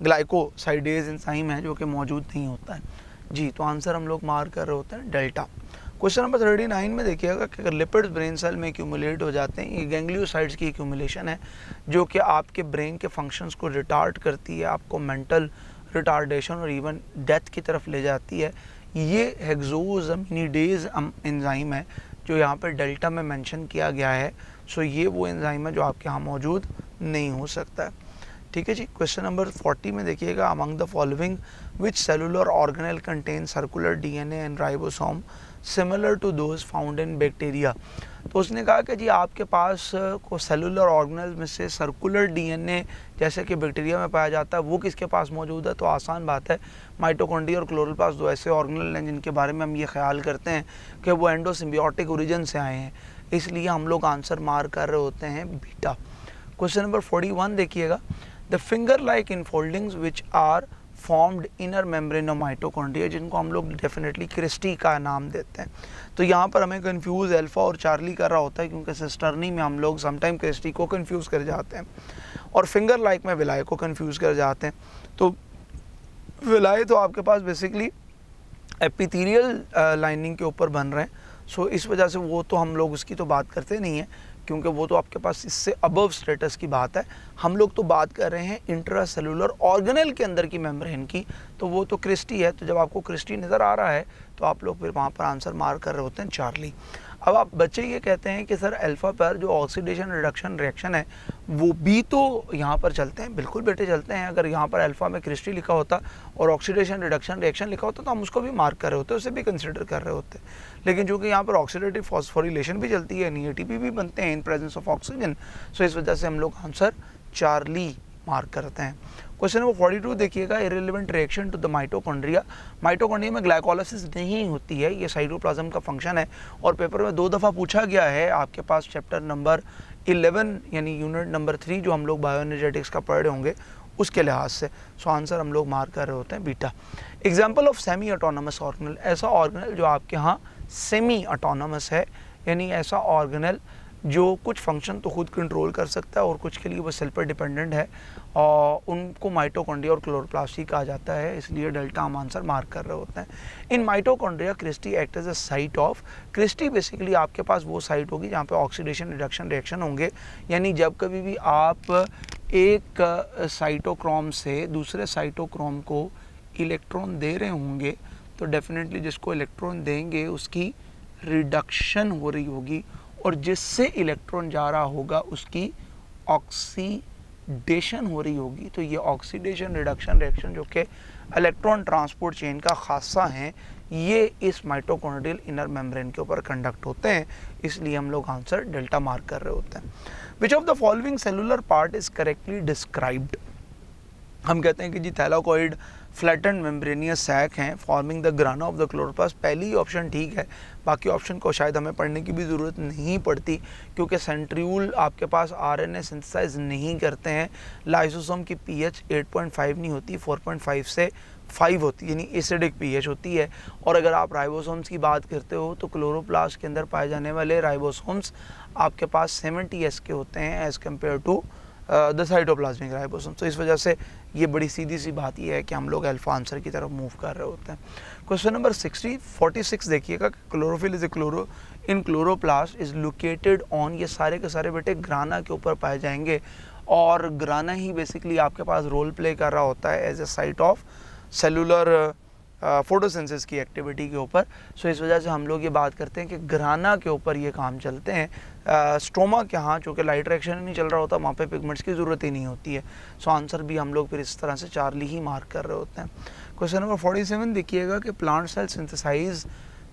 ग्लाइकोसाइडेज एंजाइम है जो कि मौजूद नहीं होता है। जी, तो आंसर हम लोग मार कर रहे होते हैं डेल्टा। क्वेश्चन नंबर 39 में देखिएगा कि अगर लिपिड्स ब्रेन सेल में एक्यूमुलेट हो जाते हैं, ये गैंग्लियोसाइड्स की एक्यूमुलेशन है जो कि आपके ब्रेन के फंक्शंस को रिटार्ड करती है, आपको मेंटल रिटार्डेशन और इवन डेथ की तरफ ले जाती है। ये हेक्सोज़ामिनिडेज एंजाइम है जो यहाँ पर डेल्टा में मेंशन किया गया है। सो ये वो एंजाइम है जो आपके यहाँ मौजूद नहीं हो सकता है। ठीक है जी। क्वेश्चन नंबर 40 में देखिएगा, among the following which cellular organelle contain circular DNA and ribosome similar to those found in bacteria. तो उसने कहा कि जी आपके पास को सेलुलर ऑर्गेनेल में से सर्कुलर डीएनए जैसे कि बैक्टीरिया में पाया जाता है वो किसके पास मौजूद है। तो आसान बात है, माइटोकॉन्ड्रिया और क्लोरोप्लास्ट दो ऐसे ऑर्गेनेल हैं जिनके बारे में हम ये ख्याल करते हैं कि वो एंडोसिम्बियोटिक ओरिजिन से आए हैं, इसलिए हम लोग आंसर मार कर रहे होते हैं बीटा। क्वेश्चन नंबर 41 देखिएगा, the finger like infoldings which are formed inner membrane of mitochondria, जिनको हम लोग डेफिनेटली क्रिस्टी का नाम देते हैं। तो यहाँ पर हमें कंफ्यूज अल्फा और चार्ली कर रहा होता है, क्योंकि सिस्टर्नी में हम लोग समटाइम क्रिस्टी को कंफ्यूज कर जाते हैं और फिंगर लाइक में विलाय को कंफ्यूज कर जाते हैं। तो विलाय तो आपके पास बेसिकली एपिथेलियल लाइनिंग के ऊपर बन रहे हैं, सो इस वजह से वो तो हम लोग उसकी तो बात करते नहीं हैं, क्योंकि वो तो आपके पास इससे अबव स्टेटस की बात है। हम लोग तो बात कर रहे हैं इंट्रा सेलुलर ऑर्गेनेल के अंदर की मेम्ब्रेन की, तो वो तो क्रिस्टी है। तो जब आपको क्रिस्टी नज़र आ रहा है तो आप लोग फिर वहाँ पर आंसर मार कर रहे होते हैं चार्ली। अब आप बच्चे ये कहते हैं कि सर अल्फ़ा पर जो ऑक्सीडेशन रिडक्शन रिएक्शन है वो भी तो यहाँ पर चलते हैं। बिल्कुल बेटे चलते हैं। अगर यहाँ पर अल्फ़ा में क्रिस्टी लिखा होता और ऑक्सीडेशन रिडक्शन रिएक्शन लिखा होता तो हम उसको भी मार्क कर रहे होते, उसे भी कंसिडर कर रहे होते। लेकिन चूँकि यहाँ पर ऑक्सीडेटिव फॉस्फोरिलेशन भी चलती है, एटीपी भी बनते हैं इन प्रेजेंस ऑफ ऑक्सीजन, सो इस वजह से हम लोग आंसर चार्ली मार्क करते हैं। क्वेश्चन नंबर 42 देखिएगा, irrelevant reaction to the mitochondria. Mitochondria में ग्लाइकोलाइसिस नहीं होती है, ये साइटोप्लाज्म का फंक्शन है और पेपर में 2 दफ़ा पूछा गया है आपके पास चैप्टर नंबर 11 यानी यूनिट नंबर 3 जो हम लोग बायोएनर्जेटिक्स का पढ़ रहे होंगे उसके लिहाज से। सो आंसर हम लोग मार्क कर रहे होते हैं beta. Example of semi autonomous organelle, ऐसा ऑर्गेनल जो आपके यहाँ सेमी ऑटोनमस है, यानी ऐसा ऑर्गेनल जो कुछ फंक्शन तो खुद कंट्रोल कर सकता है और कुछ के लिए वो सेल पर डिपेंडेंट है, और उनको माइटोकॉन्ड्रिया और क्लोरोप्लास्ट कहा जाता है, इसलिए डेल्टा हम आंसर मार्क कर रहे होते हैं। In mitochondria cristae act as a site of, cristae basically आपके पास वो साइट होगी जहाँ पे ऑक्सीडेशन रिडक्शन रिएक्शन होंगे, यानी जब कभी भी आप एक साइटोक्रोम से दूसरे साइटोक्रोम को इलेक्ट्रॉन दे रहे होंगे तो डेफिनेटली जिसको इलेक्ट्रॉन देंगे उसकी रिडक्शन हो रही होगी और जिससे इलेक्ट्रॉन जा रहा होगा उसकी ऑक्सीडेशन हो रही होगी। तो ये ऑक्सीडेशन रिडक्शन रिएक्शन जो कि इलेक्ट्रॉन ट्रांसपोर्ट चेन का खासा है, ये इस माइटोकॉन्ड्रियल इनर मेम्ब्रेन के ऊपर कंडक्ट होते हैं, इसलिए हम लोग आंसर डेल्टा मार्क कर रहे होते हैं। Which of the following cellular part is correctly described. हम कहते हैं कि जी थैलाकोइड फ्लैटेंड मेम्ब्रेनियस सैक हैं forming the ग्राना of the chloroplast. पहली ऑप्शन ठीक है, बाकी ऑप्शन को शायद हमें पढ़ने की भी ज़रूरत नहीं पड़ती, क्योंकि सेंट्रियूल आपके पास आरएनए सिंथेसाइज नहीं करते हैं। लाइसोसोम की पीएच 8.5 नहीं होती, 4.5 से 5 होती है, यानी एसिडिक पीएच होती है। और अगर आप राइबोसोम्स की बात करते हो तो क्लोरोप्लास्ट के अंदर पाए जाने वाले राइबोसोम्स आपके पास 70s के होते हैं as compare to the cytoplasmic ribosome. तो इस वजह से ये बड़ी सीधी सी बात ये है कि हम लोग अल्फा आंसर की तरफ मूव कर रहे होते हैं। क्वेश्चन नंबर 46 देखिएगा, chlorophyll is in chloroplast is located on, ये सारे के सारे बेटे ग्राना के ऊपर पाए जाएंगे और ग्राना ही बेसिकली आपके पास रोल प्ले कर रहा होता है as a site of cellular photosynthesis की एक्टिविटी के ऊपर। सो इस वजह से हम लोग ये बात करते हैं कि ग्राना के ऊपर ये काम चलते हैं। स्ट्रोमा के यहाँ चूँकि लाइट रिएक्शन नहीं चल रहा होता, वहाँ पे पिगमेंट्स की ज़रूरत ही नहीं होती है। सो आंसर भी हम लोग फिर इस तरह से चार्ली ही मार्क कर रहे होते हैं। क्वेश्चन नंबर 47 देखिएगा कि plant cell synthesize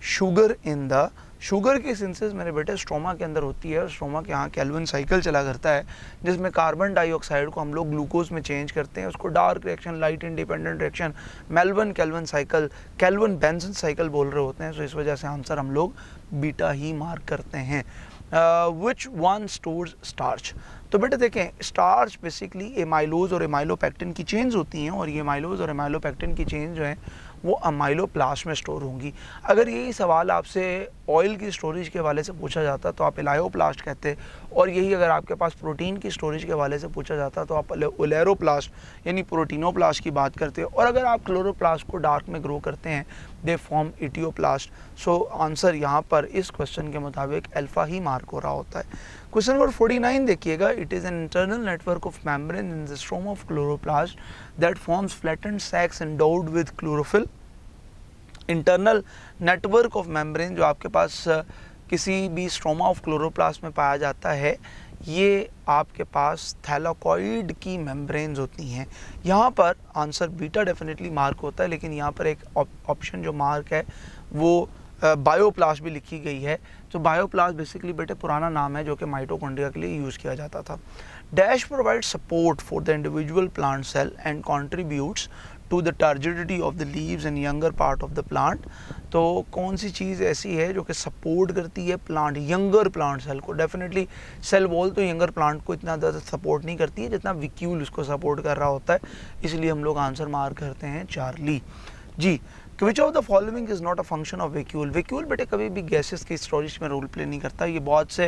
sugar in the sugar की सिंथेसिस मेरे बेटे स्ट्रोमा के अंदर होती है। स्ट्रोमा के यहाँ केल्विन साइकिल चला करता है जिसमें कार्बन डाइऑक्साइड को हम लोग ग्लूकोज में चेंज करते हैं, उसको dark reaction, light independent reaction, Melvin Calvin cycle, kelvin Benson cycle बोल रहे होते हैं। तो इस वजह से आंसर हम लोग बीटा ही मार्क करते हैं। Which one stores starch? तो बेटे देखें, स्टार्च बेसिकली एमाइलोज और एमाइलोपेक्टिन की चेन्स होती हैं, और ये एमाइलोज और एमाइलोपेक्टिन की चेन्स जो हैं वो अमाइलोप्लास्ट में स्टोर होंगी। अगर यही सवाल आपसे ऑयल की स्टोरेज के हवाले से पूछा जाता तो आप एलायोप्लास्ट कहते, और यही अगर आपके पास प्रोटीन की स्टोरेज के हवाले से पूछा जाता तो आप ओलेरोप्लास्ट यानी प्रोटीनोप्लास्ट की बात करते, और अगर आप क्लोरोप्लास्ट को डार्क में ग्रो करते हैं they form etioplast. So answer यहाँ पर इस क्वेश्चन के मुताबिक अल्फा ही मार्क हो रहा होता है। क्वेश्चन नंबर 49 देखिएगा, it is an internal network of membrane in the stroma of chloroplast that forms flattened sacs endowed with chlorophyll. Internal network of membrane जो आपके पास किसी भी स्ट्रोमा ऑफ क्लोरोप्लास्ट में पाया जाता है, ये आपके पास थैलाकॉइड की मेम्ब्रेन्स होती हैं। यहाँ पर आंसर बीटा डेफिनेटली मार्क होता है, लेकिन यहाँ पर एक ऑप्शन जो मार्क है वो बायोप्लास्ट भी लिखी गई है। तो बायोप्लास्ट बेसिकली बेटे पुराना नाम है जो कि माइटोकॉन्ड्रिया के लिए यूज़ किया जाता था। Dash provide support for the individual plant cell and contributes to the turgidity of the leaves and younger part of the plant. तो कौन सी चीज़ ऐसी है जो कि सपोर्ट करती है प्लांट, यंगर प्लांट सेल को? डेफिनेटली सेल वॉल तो यंगर प्लांट को इतना ज़्यादा सपोर्ट नहीं करती है जितना विक्यूल उसको सपोर्ट कर रहा होता है, इसलिए हम लोग आंसर मार्क करते हैं चार्ली। जी, which of the following is not a function of vacuole? Vacuole बेटे कभी भी गैसेस की स्टोरेज में रोल प्ले नहीं करता। ये बहुत से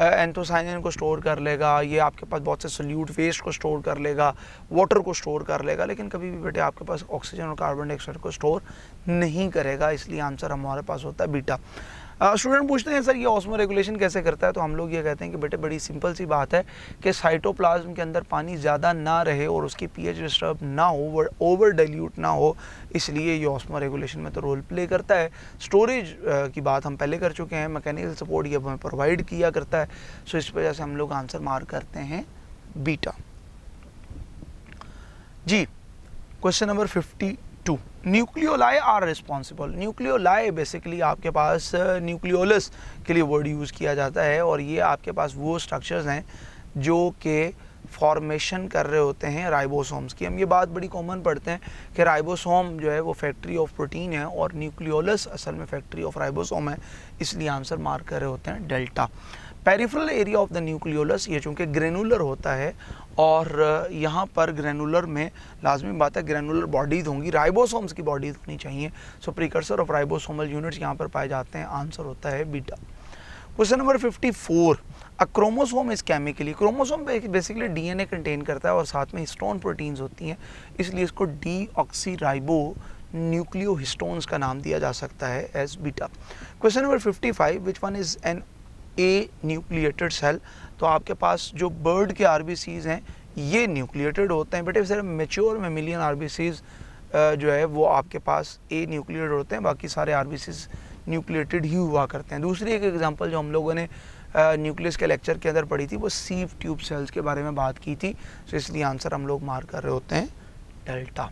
एंथोसाइनिन को स्टोर कर लेगा, ये आपके पास बहुत से सोल्यूट वेस्ट को स्टोर कर लेगा, वाटर को स्टोर कर लेगा, लेकिन कभी भी बेटे आपके पास ऑक्सीजन और कार्बन डाइऑक्साइड को स्टोर नहीं करेगा, इसलिए आंसर हमारे पास होता है बीटा। स्टूडेंट पूछते हैं सर ये ऑस्मो रेगुलेशन कैसे करता है? तो हम लोग ये कहते हैं कि बेटे बड़ी सिंपल सी बात है कि साइटोप्लाज्म के अंदर पानी ज़्यादा ना रहे और उसकी पीएच डिस्टर्ब ना हो, ओवर डाइल्यूट ना हो, इसलिए ये ऑस्मो रेगुलेशन में तो रोल प्ले करता है। स्टोरेज की बात हम पहले कर चुके हैं, मैकेनिकल सपोर्ट ये हमें प्रोवाइड किया करता है, सो इस वजह से हम लोग आंसर मार्क करते हैं बीटा। जी, question number 52, nucleoli are responsible. Nucleoli basically आपके पास न्यूक्लियोलस के लिए वर्ड यूज़ किया जाता है, और ये आपके पास वो स्ट्रक्चर्स हैं जो कि फॉर्मेशन कर रहे होते हैं राइबोसोम्स की। हम ये बात बड़ी कॉमन पढ़ते हैं कि राइबोसोम जो है वो फैक्ट्री ऑफ प्रोटीन है और न्यूक्लियोलस असल में फैक्ट्री ऑफ राइबोसोम है, इसलिए आंसर मार्क कर रहे होते हैं delta. Peripheral area of the nucleolus, ये चूँकि ग्रेनुलर होता है और यहाँ पर ग्रेनुलर में लाजमी बात है ग्रेनुलर बॉडीज होंगी, राइबोसोम्स की बॉडीज होनी चाहिए, सो प्रिकर्सर ऑफ राइबोसोमल यूनिट्स यहाँ पर पाए जाते हैं, आंसर होता है beta. Question number 54, a chromosome is chemically. Chromosome basically DNA contain करता है और साथ में हिस्टोन प्रोटीन्स होती हैं, इसलिए इसको डीऑक्सीराइबो न्यूक्लियोहिस्टोन्स का नाम दिया जा सकता है as beta. Question number 55, which one is an a nucleated cell. तो आपके पास जो बर्ड के आरबीसीज हैं ये न्यूक्लिएटेड होते हैं बेटे, सिर्फ मेच्योर मेमिलियन आरबीसीज जो है वो आपके पास ए न्यूक्लिएटेड होते हैं, बाकी सारे आरबीसीज न्यूक्लिएटेड ही हुआ करते हैं। दूसरी एक एग्जांपल जो हम लोगों ने न्यूक्लियस के लेक्चर के अंदर पढ़ी थी वो सीव ट्यूब सेल्स के बारे में बात की थी, तो इसलिए आंसर हम लोग मार्क कर रहे होते हैं डेल्टा।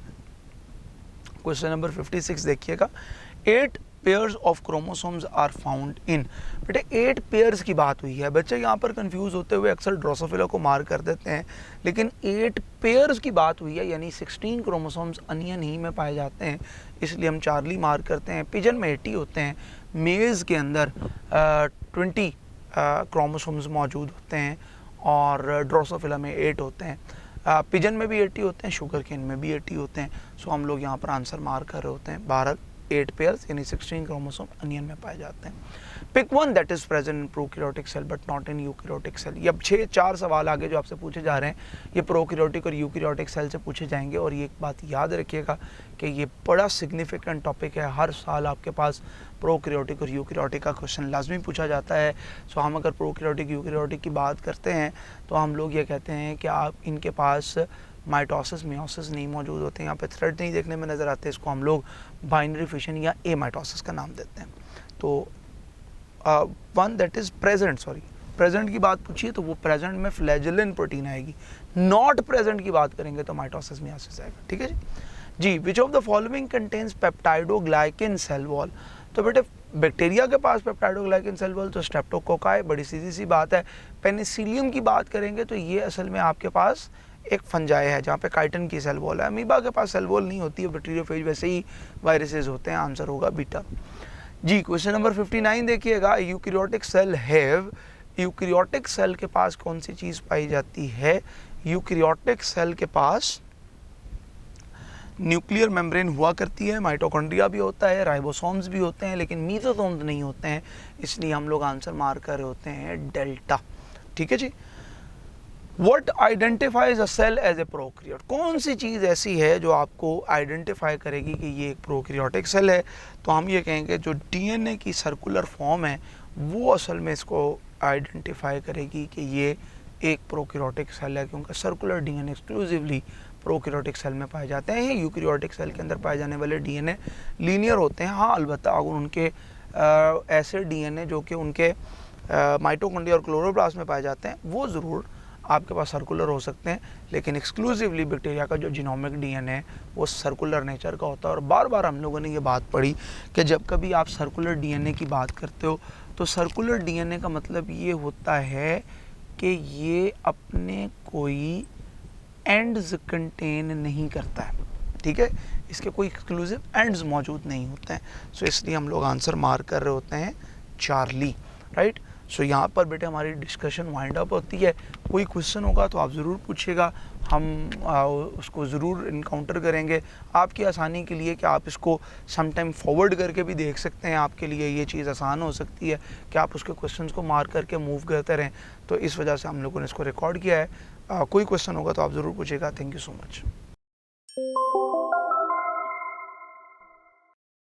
क्वेश्चन नंबर 56 देखिएगा, 8 pairs of chromosomes are found in. बेटे 8 पेयर्स की बात हुई है, बच्चे यहाँ पर कंफ्यूज होते हुए अक्सर ड्रोसोफिला को मार्क कर देते हैं, लेकिन 8 पेयर्स की बात हुई है, यानी 16 क्रोमोसोम्स अनियन ही में पाए जाते हैं, इसलिए हम चार्ली मार्क करते हैं। पिजन में 80 होते हैं, मेज़ के अंदर 20 क्रोमोसोम्स मौजूद होते हैं और ड्रोसोफिला में 8 होते हैं। पिजन में भी 80 होते हैं, शुगर केन में भी 80 होते हैं, सो हम लोग यहाँ पर आंसर मार्क कर रहे होते हैं 12 8 पेयर्स यानी 16 क्रोमोसोम अनियन में पाए जाते हैं। Pick one that is present in prokaryotic cell but not in eukaryotic cell. ये अब 4 सवाल आगे जो आपसे पूछे जा रहे हैं ये प्रोकैरियोटिक और यूकैरियोटिक सेल से पूछे जाएंगे, और ये एक बात याद रखिएगा कि ये बड़ा सिग्निफिकेंट टॉपिक है, हर साल आपके पास प्रोकैरियोटिक और यूकैरियोटिक का क्वेश्चन लाजमी पूछा जाता है। सो हम अगर प्रोकैरियोटिक यूकैरियोटिक की बात करते हैं तो हम लोग ये कहते हैं कि आप इनके पास माइटोसिस मियोसिस नहीं मौजूद होते, यहाँ पे थ्रेड नहीं देखने में नज़र आते, इसको हम लोग बाइनरी फिशन या ए माइटोसिस का नाम देते हैं। तो one that is present, present की बात पूछिए तो वो प्रेजेंट में फ्लैजेलिन प्रोटीन आएगी, नॉट प्रेजेंट की बात करेंगे तो माइटोसिस मियोसिस आएगा, ठीक है जी। Which of the following contains peptidoglycan cell wall. तो बेटे बैक्टीरिया के पास पेप्टाइडोग्लाइकन सेल वॉल तो स्ट्रेप्टोकोकाई, बड़ी सीधी सी बात है। पेनिसिलियम की बात करेंगे तो ये असल में आपके पास एक फंजाई है जहाँ पे काइटन की सेल वॉल है। अमीबा के पास सेल वॉल नहीं होती है, बैक्टीरियोफेज वैसे ही वायरसेस होते हैं। आंसर होगा बीटा। जी, क्वेश्चन नंबर 59 देखिएगा। Eukaryotic cell have, eukaryotic cell के पास कौन सी चीज़ पाई जाती है? यूकैरियोटिक सेल के पास न्यूक्लियर मेम्ब्रेन हुआ करती है, माइटोकॉन्ड्रिया भी होता है, राइबोसोम्स भी होते हैं, लेकिन मीसोसोम्स नहीं होते हैं, इसलिए हम लोग आंसर मार कर रहे होते हैं डेल्टा। ठीक है जी। What identifies a cell as a prokaryote? कौन सी चीज़ ऐसी है जो आपको आइडेंटिफाई करेगी कि ये एक प्रोकैरियोटिक सेल है? तो हम ये कहेंगे जो डीएनए की सर्कुलर फॉर्म है वो असल में इसको आइडेंटिफाई करेगी कि ये एक प्रोकैरियोटिक सेल है, क्योंकि circular DNA exclusively prokaryotic cell में पाए जाते हैं। यूकैरियोटिक सेल के अंदर पाए जाने वाले डीएनए लीनियर होते हैं। हाँ, अलबत्ता अगर उनके ऐसे डीएनए जो कि उनके माइटोकॉन्ड्रिया और क्लोरोप्लास्ट में पाए जाते हैं वो ज़रूर आपके पास सर्कुलर हो सकते हैं, लेकिन एक्सक्लूसिवली बैक्टीरिया का जो जीनोमिक डीएनए है वो सर्कुलर नेचर का होता है। और बार बार हम लोगों ने ये बात पढ़ी कि जब कभी आप सर्कुलर डीएनए की बात करते हो तो सर्कुलर डीएनए का मतलब ये होता है कि ये अपने कोई एंड्स कंटेन नहीं करता है। ठीक है, इसके कोई एक्सक्लूसिव एंड्स मौजूद नहीं होते हैं। सो इसलिए हम लोग आंसर मार्क कर रहे होते हैं चार्ली। राइट। सो यहाँ पर बेटे हमारी डिस्कशन वाइंड अप होती है। कोई क्वेश्चन होगा तो आप ज़रूर पूछिएगा, हम उसको ज़रूर इनकाउंटर करेंगे आपकी आसानी के लिए कि आप इसको समटाइम फॉरवर्ड करके भी देख सकते हैं। आपके लिए ये चीज़ आसान हो सकती है कि आप उसके क्वेश्चंस को मार्क करके मूव करते रहें, तो इस वजह से हम लोगों ने इसको रिकॉर्ड किया है। कोई क्वेश्चन होगा तो आप ज़रूर पूछिएगा। Thank you so much.